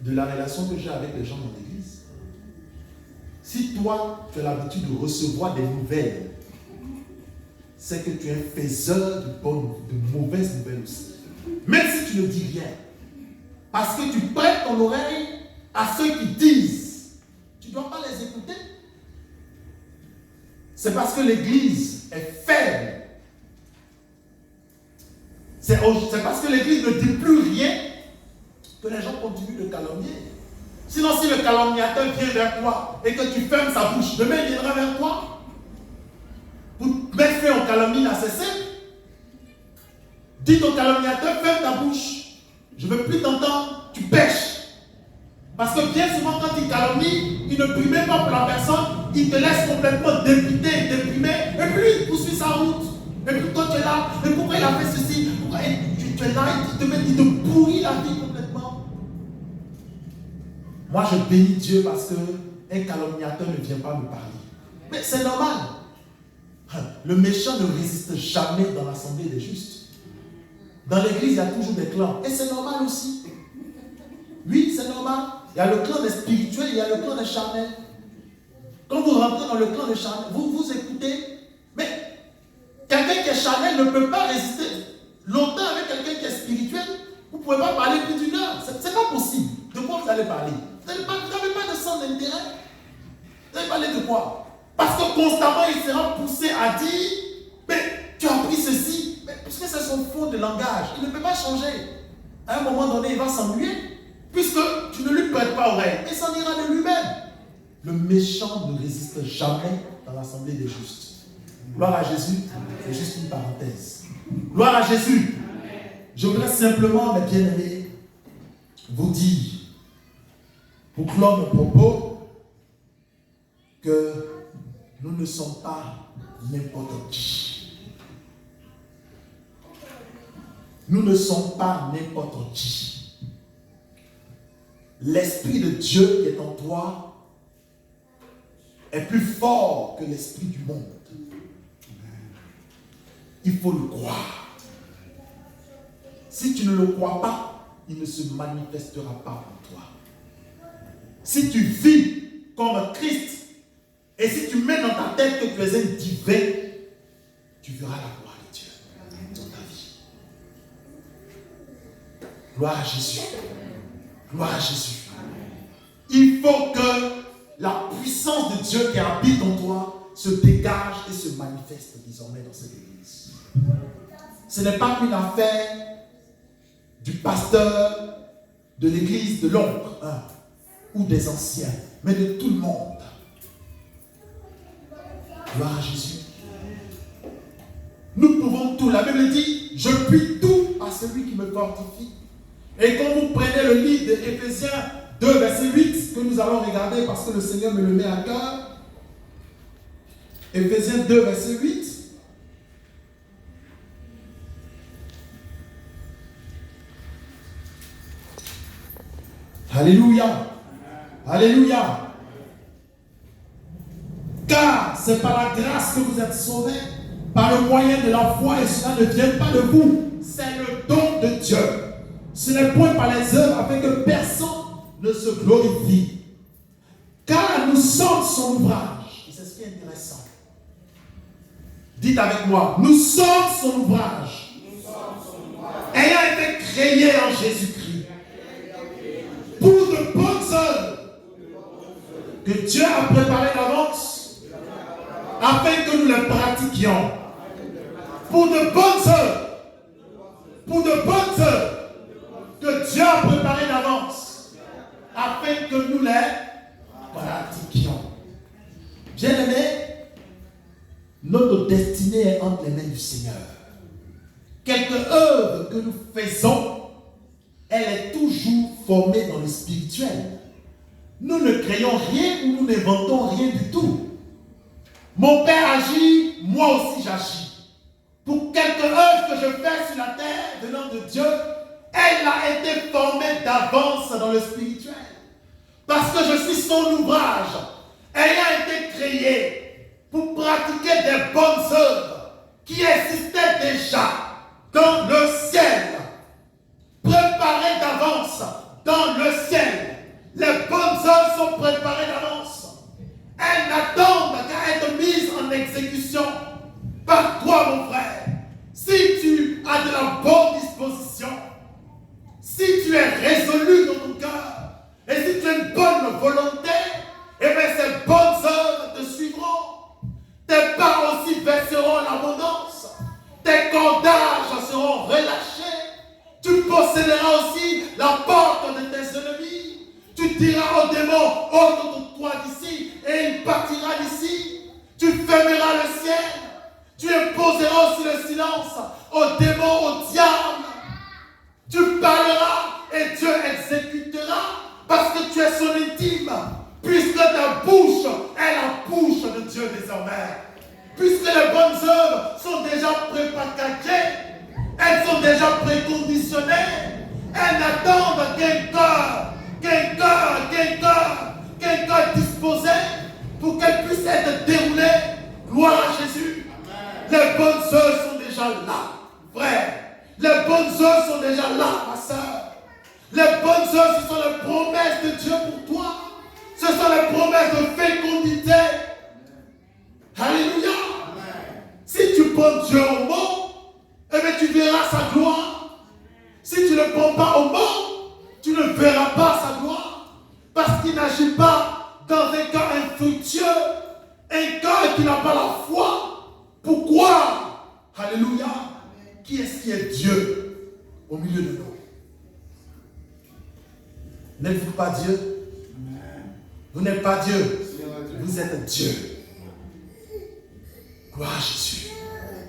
de la relation que j'ai avec les gens dans l'église. Si toi, tu as l'habitude de recevoir des nouvelles, c'est que tu es un faiseur de mauvaises nouvelles aussi. Même si tu ne dis rien. Parce que tu prêtes ton oreille à ceux qui disent. Tu ne dois pas les écouter. C'est parce que l'église est faible. C'est parce que l'église ne dit plus rien que les gens continuent de calomnier. Sinon, si le calomniateur vient vers toi et que tu fermes sa bouche, demain il viendra vers toi. Pour mettre fin aux calomnies n'a cessé. Dis au calomniateur, ferme ta bouche. Je ne veux plus t'entendre, tu pêches. Parce que bien souvent, quand il calomnie, il ne prie même pas pour la personne, il te laisse complètement dépité, déprimé, et puis il poursuit sa route. Et puis toi tu es là, et pourquoi il a fait ceci? Pourquoi tu es là, il te pourrit la vie complètement. Moi je bénis Dieu parce qu'un calomniateur ne vient pas me parler. Mais c'est normal. Le méchant ne résiste jamais dans l'assemblée des justes. Dans l'église, il y a toujours des clans. Et c'est normal aussi. Oui, c'est normal. Il y a le clan des spirituels, il y a le clan des charnels. Quand vous rentrez dans le clan des charnels, vous écoutez. Mais quelqu'un qui est charnel ne peut pas résister longtemps avec quelqu'un qui est spirituel. Vous ne pouvez pas parler plus d'une heure. Ce n'est pas possible. De quoi vous allez parler? Vous n'avez pas de sens d'intérêt. Vous allez parler de quoi? Parce que constamment, il sera poussé à dire, mais tu as pris ceci, mais puisque c'est son fond de langage, il ne peut pas changer. À un moment donné, il va s'ennuyer, puisque tu ne lui prêtes pas oreille, et s'en ira de lui-même. Le méchant ne résiste jamais dans l'assemblée des justes. Gloire à Jésus, c'est juste une parenthèse. Gloire à Jésus. Je voudrais simplement, mes bien-aimés, vous dire, pour clore mon propos, que nous ne sommes pas n'importe qui. Nous ne sommes pas n'importe qui. L'Esprit de Dieu qui est en toi est plus fort que l'esprit du monde. Il faut le croire. Si tu ne le crois pas, il ne se manifestera pas en toi. Si tu vis comme Christ, et si tu mets dans ta tête que tu es un divin, tu verras la gloire de Dieu dans ta vie. Gloire à Jésus. Gloire à Jésus. Il faut que la puissance de Dieu qui habite en toi se dégage et se manifeste désormais dans cette église. Ce n'est pas une affaire du pasteur de l'église de l'ombre ou des anciens, mais de tout le monde. Gloire à Jésus. Nous pouvons tout. La Bible dit, je puis tout à celui qui me fortifie. Et quand vous prenez le livre d'Éphésiens 2, verset 8, que nous allons regarder parce que le Seigneur me le met à cœur. Éphésiens 2, verset 8. Alléluia. Alléluia. Car c'est par la grâce que vous êtes sauvés, par le moyen de la foi, et cela ne vient pas de vous. C'est le don de Dieu. Ce n'est point par les œuvres afin que personne ne se glorifie. Car nous sommes son ouvrage. Et c'est ce qui est intéressant. Dites avec moi, nous sommes son ouvrage. Ayant été créés en Jésus-Christ. Pour de bonnes œuvres que Dieu a préparées d'avance afin que nous les pratiquions. Pour de bonnes œuvres. Pour de bonnes œuvres que Dieu a préparées d'avance afin que nous les pratiquions. Bien-aimés, Notre destinée est entre les mains du Seigneur. Quelque œuvre que nous faisons, elle est toujours formée dans le spirituel. Nous ne créons rien ou nous n'inventons rien du tout. Mon Père agit, moi aussi j'agis. Pour quelque œuvre que je fais sur la terre venant de Dieu, elle a été formée d'avance dans le spirituel. Parce que je suis son ouvrage, ayant été créé pour pratiquer des bonnes œuvres qui existaient déjà dans le ciel, préparées d'avance dans le ciel. Les bonnes œuvres sont préparées d'avance. Elles n'attendent qu'à être mises en exécution par toi, mon frère. Si tu as de la bonne disposition, si tu es résolu dans ton cœur, et si tu as une bonne volonté, eh bien ces bonnes œuvres te suivront. Tes pas aussi verseront l'abondance. Tes cordages seront relâchés. Tu posséderas aussi la porte de tes ennemis. Tu diras aux démons, ôte-toi d'ici, et il partira d'ici. Tu fermeras le ciel. Tu imposeras aussi le silence aux démons, au diable. Tu parleras et Dieu exécutera parce que tu es son intime. Puisque ta bouche est la bouche de Dieu désormais. Puisque les bonnes œuvres sont déjà prépackagées, elles sont déjà préconditionnées. Elles n'attendent qu'un cœur disposé pour qu'elles puissent être déroulées. Gloire à Jésus. Les bonnes œuvres sont déjà là, frère. Les bonnes œuvres sont déjà là, ma soeur. Les bonnes œuvres, ce sont les promesses de Dieu pour toi. Ce sont les promesses de fécondité. Alléluia. Si tu prends Dieu au mot, eh bien tu verras sa gloire. Si tu ne le prends pas au mot, tu ne verras pas sa gloire. Parce qu'il n'agit pas dans un cœur infructueux, un cœur qui n'a pas la foi. Pourquoi? Alléluia. Qui est-ce qui est Dieu au milieu de nous? N'êtes-vous pas Dieu? Vous n'êtes pas Dieu. Vous êtes Dieu. Gloire à Jésus.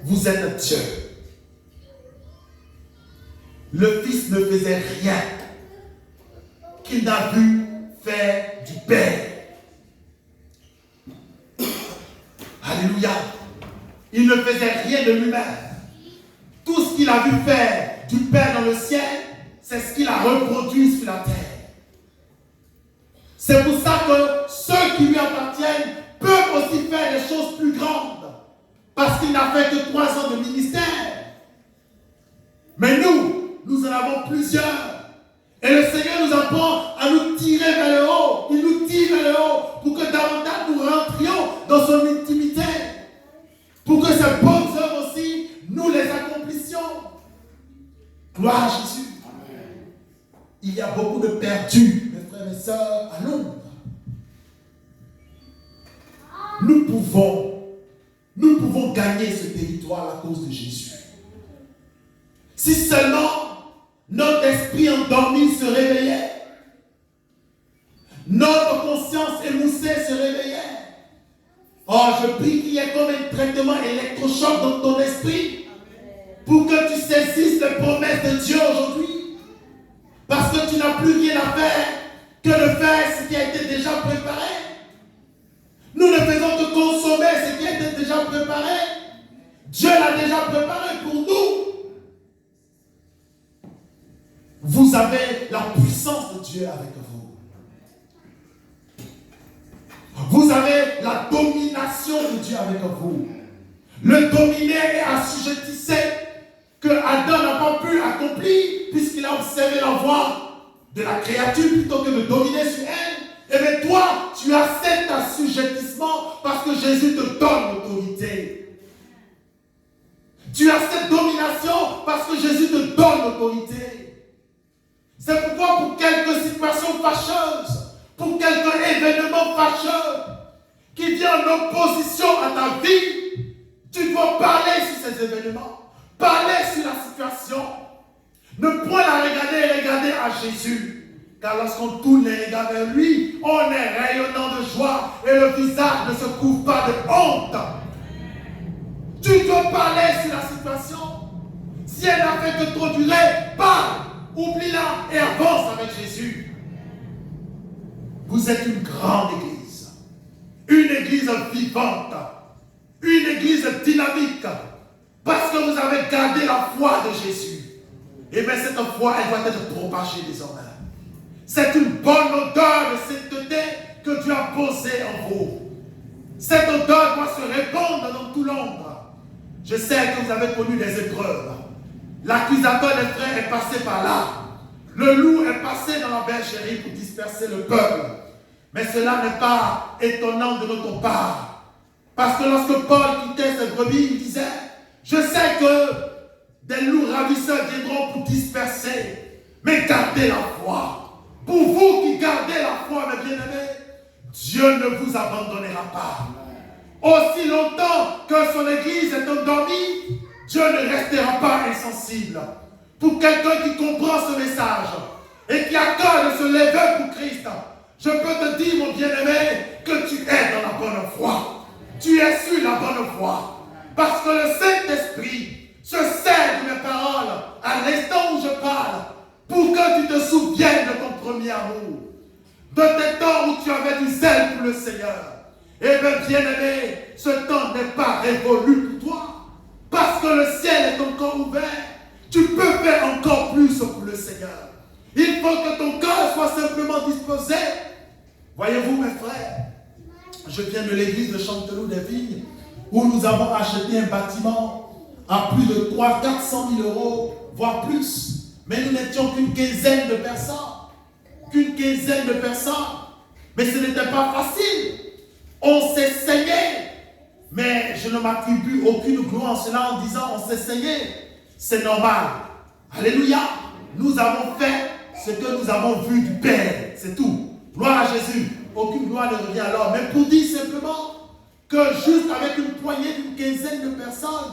Vous êtes Dieu. Le Fils ne faisait rien qu'il n'a vu faire du Père. Alléluia. Il ne faisait rien de lui-même. Tout ce qu'il a vu faire du Père dans le ciel, c'est ce qu'il a reproduit sur la terre. C'est pour ça que ceux qui lui appartiennent peuvent aussi faire des choses plus grandes. Parce qu'il n'a fait que 3 ans de ministère. Mais nous en avons plusieurs. Et le Seigneur nous apprend à nous tirer vers le haut. Il nous tire vers le haut pour que davantage nous rentrions dans son intimité. Pour que ces bonnes œuvres aussi, nous les accomplissions. Gloire à Jésus. Amen. Il y a beaucoup de perdus, mes frères et mes sœurs, à l'ombre. Nous pouvons gagner ce territoire à cause de Jésus. Si seulement notre esprit endormi se réveillait, notre conscience émoussée se réveillait. Oh, je prie qu'il y ait comme un traitement électrochoc dans ton esprit pour que tu saisisses les promesses de Dieu aujourd'hui. Parce que tu n'as plus rien à faire que de faire ce qui a été déjà préparé. Nous ne faisons que consommer ce qui a été déjà préparé. Dieu l'a déjà préparé pour nous. Vous avez la puissance de Dieu avec vous. Vous avez la domination de Dieu avec vous. Le dominer et assujettisser que Adam n'a pas pu accomplir puisqu'il a observé la voie de la créature plutôt que de dominer sur elle. Et bien toi, tu as cet assujettissement parce que Jésus te donne l'autorité. Tu as cette domination parce que Jésus te donne l'autorité. C'est pourquoi pour quelques situations fâcheuses, pour quelques événements fâcheux qui viennent en opposition à ta vie, tu dois parler sur ces événements, parler sur la situation. Ne point la regarder à Jésus. Car lorsqu'on tourne les regards vers lui, on est rayonnant de joie et le visage ne se couvre pas de honte. Tu dois parler sur la situation. Si elle n'a fait que trop durer, parle, oublie-la et avance avec Jésus. Vous êtes une grande église. Une église vivante. Une église dynamique. Parce que vous avez gardé la foi de Jésus. Et bien cette foi, elle doit être propagée désormais. C'est une bonne odeur de sainteté que Dieu a posée en vous. Cette odeur doit se répandre dans tout l'ombre. Je sais que vous avez connu des épreuves. L'accusateur des frères est passé par là. Le loup est passé dans la bergerie pour disperser le peuple. Mais cela n'est pas étonnant de notre part. Parce que lorsque Paul quittait ses brebis, il disait, je sais que des loups ravisseurs viendront pour disperser. Mais gardez la foi. Pour vous qui gardez la foi, mes bien-aimés, Dieu ne vous abandonnera pas. Aussi longtemps que son église est endormie, Dieu ne restera pas insensible. Pour quelqu'un qui comprend ce message et qui a cœur de se lever pour Christ, je peux te dire, mon bien-aimé, que tu es dans la bonne voie. Tu es sur la bonne voie. Parce que le Saint-Esprit se sert de mes paroles à l'instant où je parle pour que tu te souviennes de ton premier amour. De tes temps où tu avais du zèle pour le Seigneur. Et bien, bien-aimé, ce temps n'est pas révolu pour toi. Parce que le ciel est encore ouvert. Tu peux faire encore plus pour le Seigneur. Il faut que ton cœur soit simplement disposé. Voyez-vous, mes frères, je viens de l'église de Chanteloup-des-Vignes où nous avons acheté un bâtiment à plus de 300 000 euros, voire plus. Mais nous n'étions qu'une quinzaine de personnes. Qu'une quinzaine de personnes. Mais ce n'était pas facile. On s'est saigné. Mais je ne m'attribue aucune gloire en cela en disant on s'est saigné. C'est normal. Alléluia. Nous avons fait ce que nous avons vu du Père. C'est tout. Gloire à Jésus. Aucune gloire ne revient à l'homme. Mais pour dire simplement que juste avec une poignée d'une quinzaine de personnes,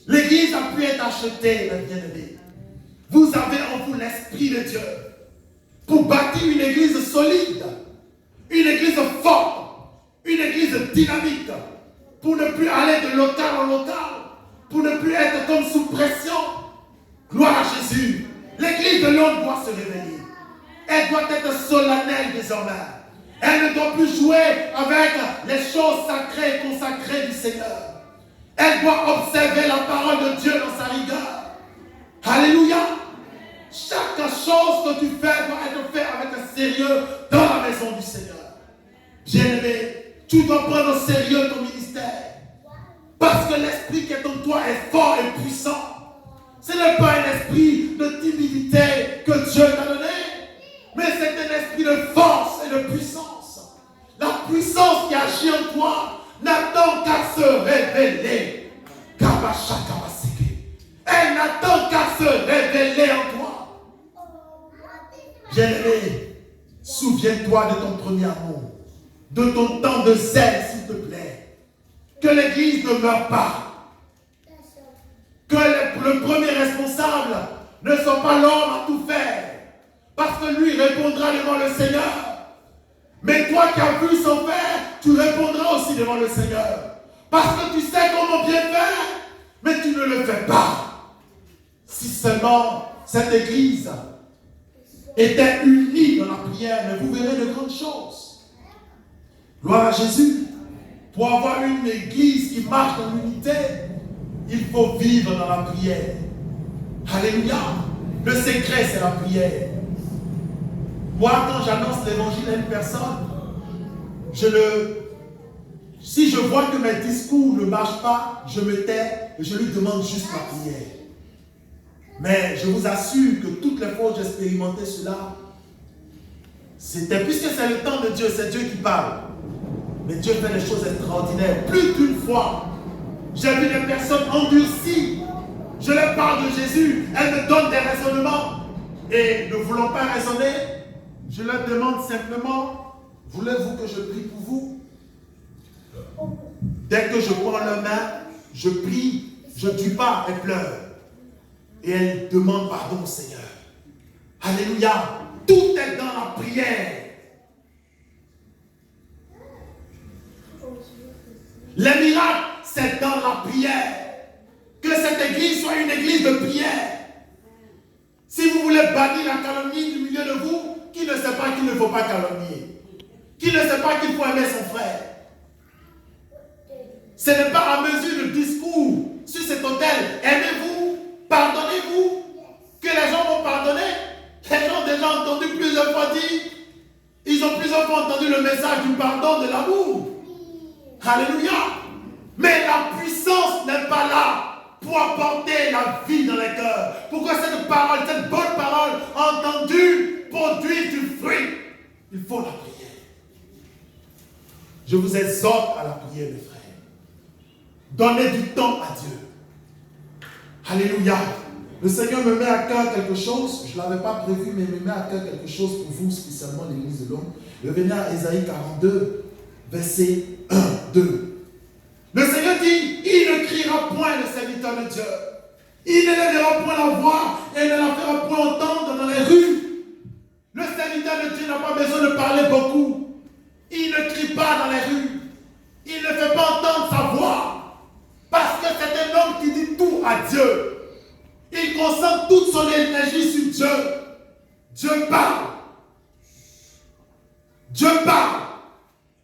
l'église a pu être achetée, mes bien-aimés. Vous avez en vous l'Esprit de Dieu pour bâtir une église solide, une église forte, une église dynamique, pour ne plus aller de local en local, pour ne plus être comme sous pression. Gloire à Jésus. L'église de l'homme doit se réveiller. Elle doit être solennelle désormais. Elle ne doit plus jouer avec les choses sacrées et consacrées du Seigneur. Elle doit observer la parole de Dieu dans sa rigueur. Alléluia. Chaque chose que tu fais doit être faite avec un sérieux dans la maison du Seigneur. Bien-aimé, tu dois prendre au sérieux ton ministère. Parce que l'esprit qui est en toi est fort et puissant. Ce n'est pas un esprit de timidité que Dieu t'a donné, mais c'est un esprit de force et de puissance. La puissance qui agit en toi n'attend qu'à se révéler. Elle n'attend qu'à se révéler en toi. Bien-aimé, souviens-toi de ton premier amour, de ton temps de zèle, s'il te plaît. Que l'église ne meure pas. Que le premier responsable ne soit pas l'homme à tout faire. Parce que lui répondra devant le Seigneur. Mais toi qui as vu son faire, tu répondras aussi devant le Seigneur. Parce que tu sais comment bien faire, mais tu ne le fais pas. Si seulement cette église était unie dans la prière, mais vous verrez de grandes choses. Gloire à Jésus. Pour avoir une église qui marche dans l'unité, il faut vivre dans la prière. Alléluia. Le secret, c'est la prière. Moi, quand j'annonce l'évangile à une personne, si je vois que mes discours ne marchent pas, je me tais et je lui demande juste la prière. Mais je vous assure que toutes les fois où j'ai expérimenté cela, c'était, puisque c'est le temps de Dieu, c'est Dieu qui parle. Mais Dieu fait des choses extraordinaires. Plus d'une fois, j'ai vu des personnes endurcies. Je leur parle de Jésus, elles me donnent des raisonnements. Et ne voulant pas raisonner, je leur demande simplement, voulez-vous que je prie pour vous? Dès que je prends leur main, je prie, je ne tue pas, elles pleurent. Et elles demandent pardon au Seigneur. Alléluia. Tout est dans la prière. Les miracles, c'est dans la prière. Que cette église soit une église de prière. Si vous voulez bannir la calomnie du milieu de vous, qui ne sait pas qu'il ne faut pas calomnier? Qui ne sait pas qu'il faut aimer son frère? Ce n'est pas à mesure de discours sur cet autel. Aimez-vous, pardonnez-vous, que les gens vont pardonner. Les gens ont déjà entendu plusieurs fois dire, ils ont plusieurs fois entendu le message du pardon, de l'amour. Alléluia. Mais la puissance n'est pas là pour apporter la vie dans les cœurs. Pourquoi cette parole, cette bonne parole entendue produit du fruit? Il faut la prière. Je vous exhorte à la prière, mes frères. Donnez du temps à Dieu. Alléluia. Le Seigneur me met à cœur quelque chose. Je ne l'avais pas prévu, mais il me met à cœur quelque chose pour vous, spécialement l'église de l'homme. Revenez à Ésaïe 42, verset 1, 2. Le Seigneur dit, il ne criera point le serviteur de Dieu. Il ne lèvera point la voix et ne la fera point entendre dans les rues. Le serviteur de Dieu n'a pas besoin de parler beaucoup. Il ne crie pas dans les rues. Il ne fait pas entendre sa voix. Parce que c'est un homme qui dit tout à Dieu. Il concentre toute son énergie sur Dieu. Dieu parle. Dieu parle.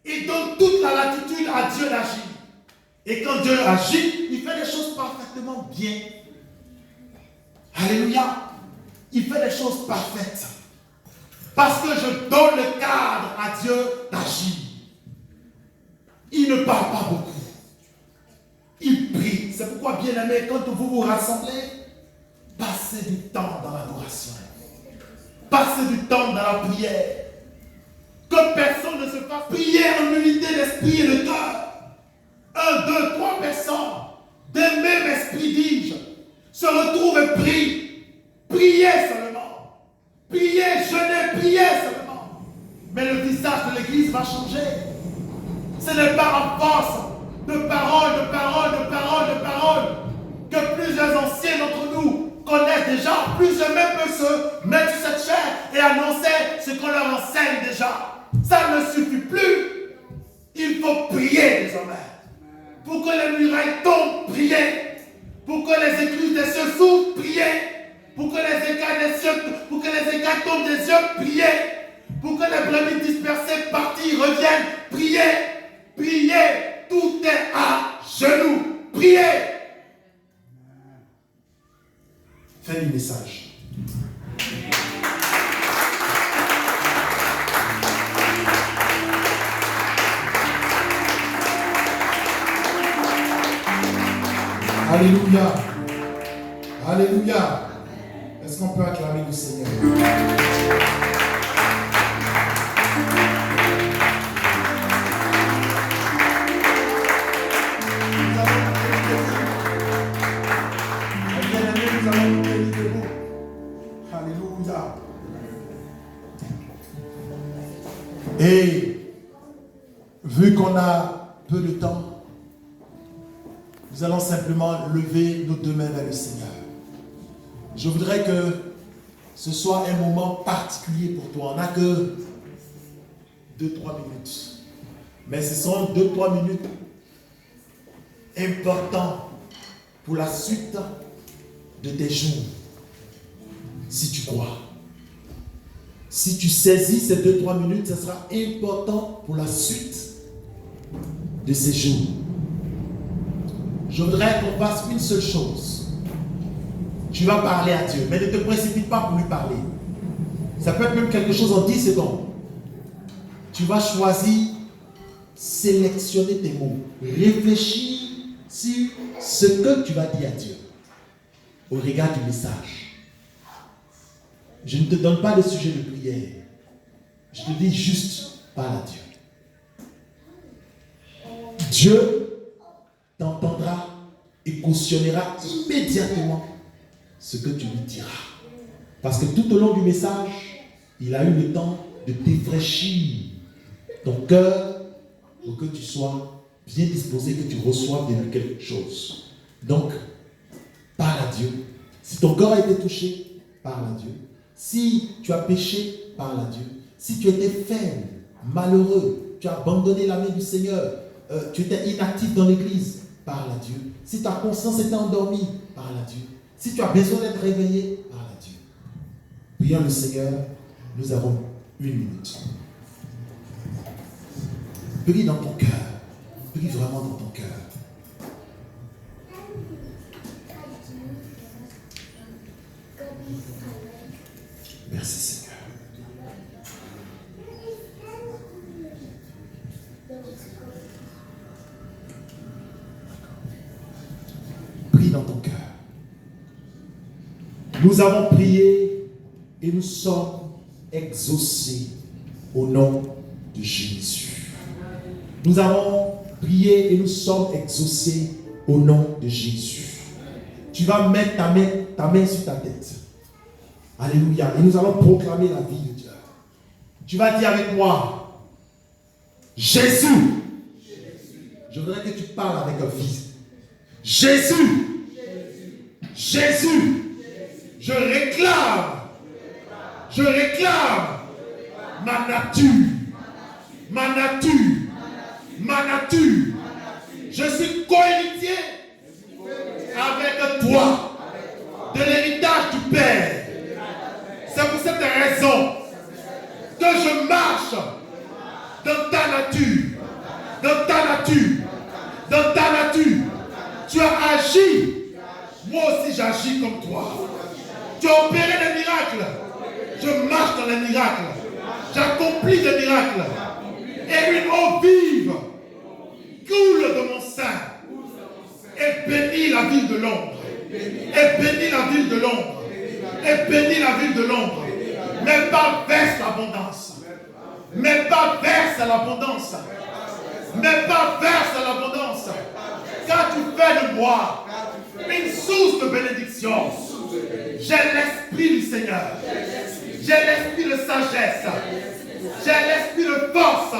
Il donne toute la latitude à Dieu d'agir. Et quand Dieu agit, il fait des choses parfaitement bien. Alléluia. Il fait des choses parfaites. Parce que je donne le cadre à Dieu d'agir. Il ne parle pas beaucoup. Il prie. C'est pourquoi, bien aimé, quand vous vous rassemblez, passez du temps dans l'adoration. Passez du temps dans la prière. Que personne ne se fasse prier en unité d'esprit et de cœur. 1, 2, 3 personnes d'un même esprit, dis-je, se retrouvent et prient. Priez seulement. Priez, jeûnez, priez seulement. Mais le visage de l'église va changer. Ce n'est pas à force de paroles, que plusieurs anciens d'entre nous connaissent déjà. Plusieurs même peuvent se mettre sur cette chair et annoncer ce qu'on leur enseigne déjà. Ça ne suffit plus. Il faut prier désormais. Pour que les murailles tombent, priez. Pour que les écluses des cieux s'ouvrent, priez. Pour que les écailles tombent des cieux, priez. Pour que les brebis dispersées parties reviennent, priez. Priez. Tout est à genoux. Priez. Fin du message. Alléluia. Alléluia. Est-ce qu'on peut acclamer le Seigneur? Alléluia. Et vu qu'on a peu de temps, nous allons simplement lever nos deux mains vers le Seigneur. Je voudrais que ce soit un moment particulier pour toi. On n'a que 2-3 minutes. Mais ce sont 2-3 minutes importantes pour la suite de tes jours. Si tu crois. Si tu saisis ces 2-3 minutes, ce sera important pour la suite de ces jours. Je voudrais qu'on fasse une seule chose. Tu vas parler à Dieu, mais ne te précipite pas pour lui parler. Ça peut être même quelque chose en 10 secondes. Tu vas choisir, sélectionner tes mots, réfléchir sur ce que tu vas dire à Dieu au regard du message. Je ne te donne pas de sujet de prière. Je te dis juste, parle à Dieu. Dieu t'entendra et cautionnera immédiatement ce que tu lui diras. Parce que tout au long du message, il a eu le temps de défraîchir ton cœur pour que tu sois bien disposé, que tu reçoives de lui quelque chose. Donc, parle à Dieu. Si ton corps a été touché, parle à Dieu. Si tu as péché, parle à Dieu. Si tu étais faible, malheureux, tu as abandonné la main du Seigneur, tu étais inactif dans l'église, parle à Dieu. Si ta conscience est endormie, parle à Dieu. Si tu as besoin d'être réveillé, parle à Dieu. Prions le Seigneur, nous avons 1 minute. Prie dans ton cœur. Prie vraiment dans ton cœur. Merci Seigneur. Prie dans ton cœur. Nous avons prié et nous sommes exaucés au nom de Jésus. Nous avons prié et nous sommes exaucés au nom de Jésus. Tu vas mettre ta main sur ta tête. Alléluia. Et nous allons proclamer la vie de Dieu. Tu vas dire avec moi, Jésus. Je voudrais que tu parles avec un fils. Jésus. Jésus. Je réclame ma nature. Je suis cohéritier avec toi de l'héritage du Père. C'est pour cette raison que je marche dans ta nature. Tu as agi. Moi aussi j'agis comme toi. Tu as opéré des miracles. Je marche dans les miracles. J'accomplis des miracles. Et une eau vive coule de mon sein. Et bénit la ville de Londres. Mais pas verse l'abondance. Car tu fais de moi une source de bénédiction. J'ai l'esprit du Seigneur. J'ai l'esprit de sagesse. J'ai l'esprit de force.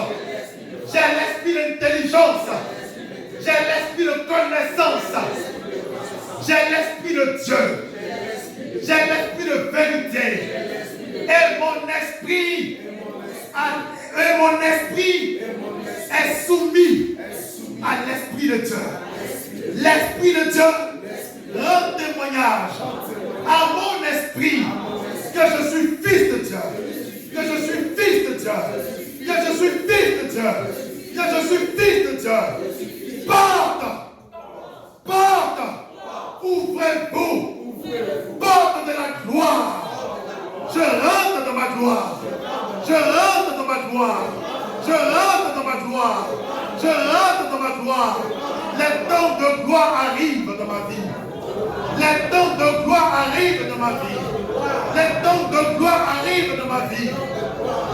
J'ai l'esprit d'intelligence. J'ai l'esprit de connaissance. J'ai l'esprit de Dieu. J'ai l'esprit de vérité. Et mon esprit est soumis à l'esprit de Dieu. L'esprit de Dieu rend témoignage à mon esprit que je suis fils de Dieu. Porte, ouvrez-vous. Porte de la gloire. Je rentre dans ma gloire. Les temps de gloire arrivent dans ma vie.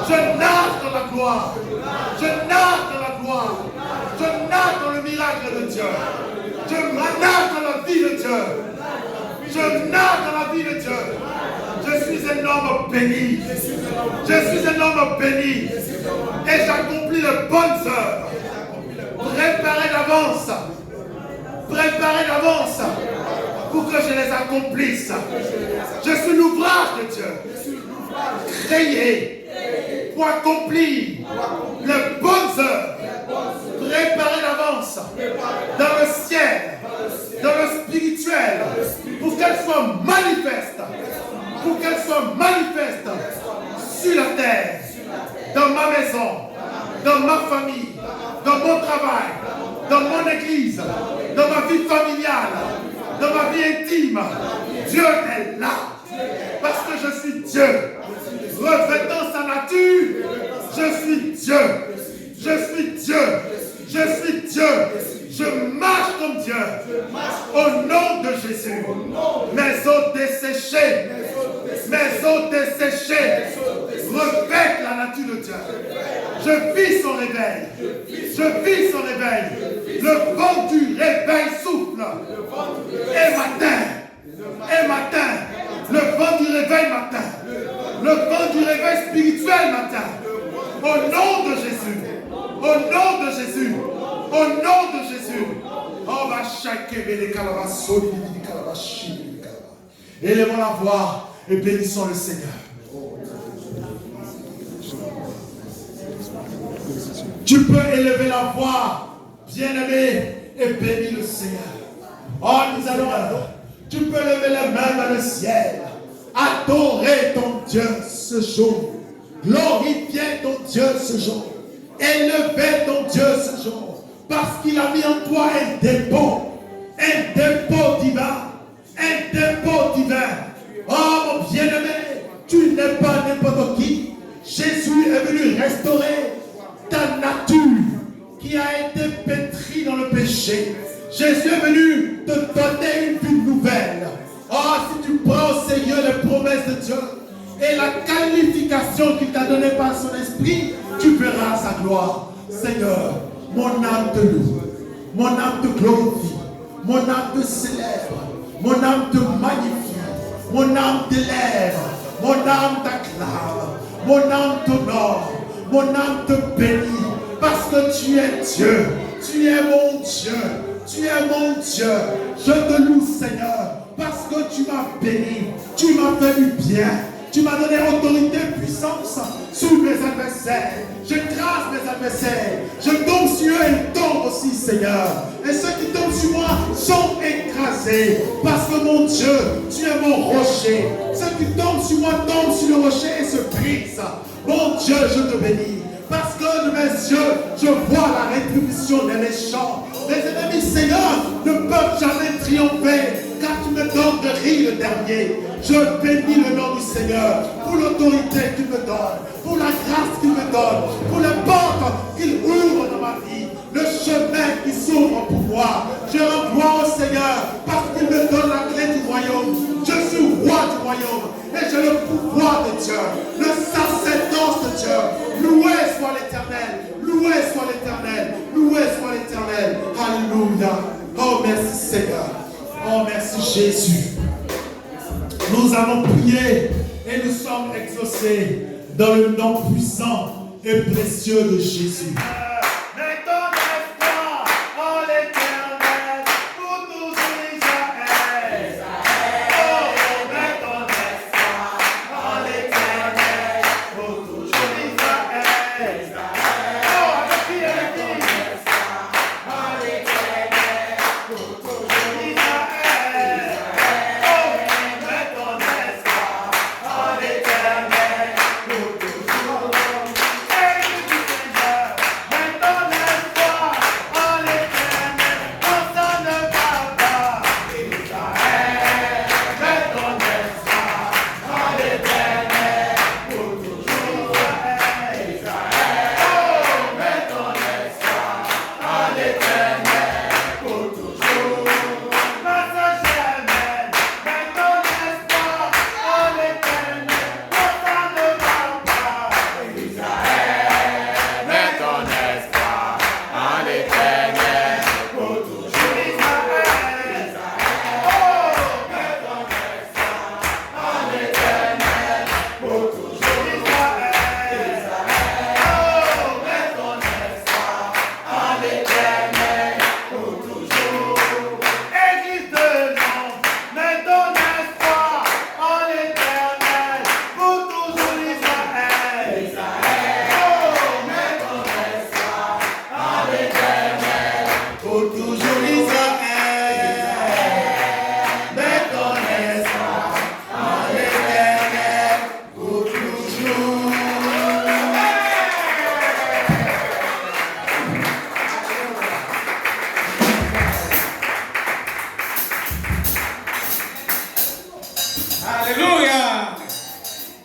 Je nage dans la gloire. Je nage dans le miracle de Dieu. Je nage dans la vie de Dieu. Je suis un homme béni. Et j'accomplis de bonnes œuvres. Préparé d'avance. Pour que je les accomplisse. Je suis l'ouvrage de Dieu. Créé pour accomplir les bonnes œuvres. Préparé d'avance. Dans le ciel. Dans le spirituel. Pour qu'elles soient manifestes. Sur la terre. Dans ma maison. Dans ma famille. Dans mon travail. Dans mon église. Dans ma vie familiale. Dans ma vie intime. Dieu est là. Parce que je suis Dieu. Revêtant sa nature, je suis Dieu. Je marche comme Dieu. Au nom de Jésus. Mes os desséchés. Revêtent la nature de Dieu. Je vis son réveil. Le vent du réveil souffle. Et matin. Le vent du réveil matin. Le vent du réveil spirituel matin. Au nom de Jésus. On va chaquer les calabasses. Élevons la voix et bénissons le Seigneur. Tu peux élever la voix, bien-aimé, et bénis le Seigneur. Oh, nous allons adorer. Tu peux lever les mains dans le ciel. Adorer ton Dieu ce jour. Glorifier ton Dieu ce jour. Élever ton Dieu ce jour. Parce qu'il a mis en toi un dépôt divin. Un dépôt divin. Oh, mon bien-aimé, tu n'es pas n'importe qui. Jésus est venu restaurer ta nature qui a été pétrie dans le péché. Jésus est venu te donner une vie nouvelle. Oh, si tu prends au Seigneur les promesses de Dieu et la qualification qu'il t'a donnée par son esprit, tu verras sa gloire. Seigneur, mon âme te loue, mon âme te glorifie, mon âme te célèbre, mon âme te magnifie, mon âme t'élève, mon âme t'acclame, mon âme t'honore, mon âme te bénit, parce que tu es Dieu, tu es mon Dieu, tu es mon Dieu. Je te loue, Seigneur, parce que tu m'as béni, tu m'as fait du bien. Tu m'as donné autorité et puissance sur mes adversaires. J'écrase mes adversaires. Je tombe sur eux et ils tombent aussi, Seigneur. Et ceux qui tombent sur moi sont écrasés. Parce que mon Dieu, tu es mon rocher. Ceux qui tombent sur moi tombent sur le rocher et se brisent. Mon Dieu, je te bénis. Parce que de mes yeux, je vois la rétribution des méchants. Mes ennemis, Seigneur, ne peuvent jamais triompher. Car tu me donnes de rire le dernier. Je bénis le nom du Seigneur pour l'autorité qu'il me donne, pour la grâce qu'il me donne, pour les portes qu'il ouvre dans ma vie, le chemin qui s'ouvre pour moi. Je rends gloire au Seigneur parce qu'il me donne la clé du royaume. Je suis roi du royaume et j'ai le pouvoir de Dieu, le sacerdoce de Dieu. Loué soit l'Éternel, loué soit l'Éternel, loué soit l'Éternel. Alléluia. Oh, merci Seigneur. Oh, merci Jésus. Nous avons prié et nous sommes exaucés dans le nom puissant et précieux de Jésus. Alléluia.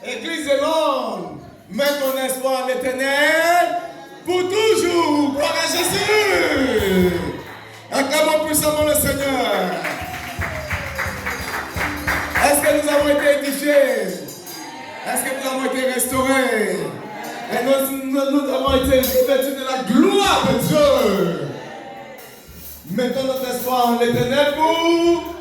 Église de Londres, mets ton espoir en l'Éternel pour toujours. Gloire à Jésus. Acclamons puissamment le Seigneur. Est-ce que nous avons été édifiés? Est-ce que nous avons été restaurés? Et nous avons été revêtus de la gloire de Dieu. Mettons notre espoir en l'Éternel pour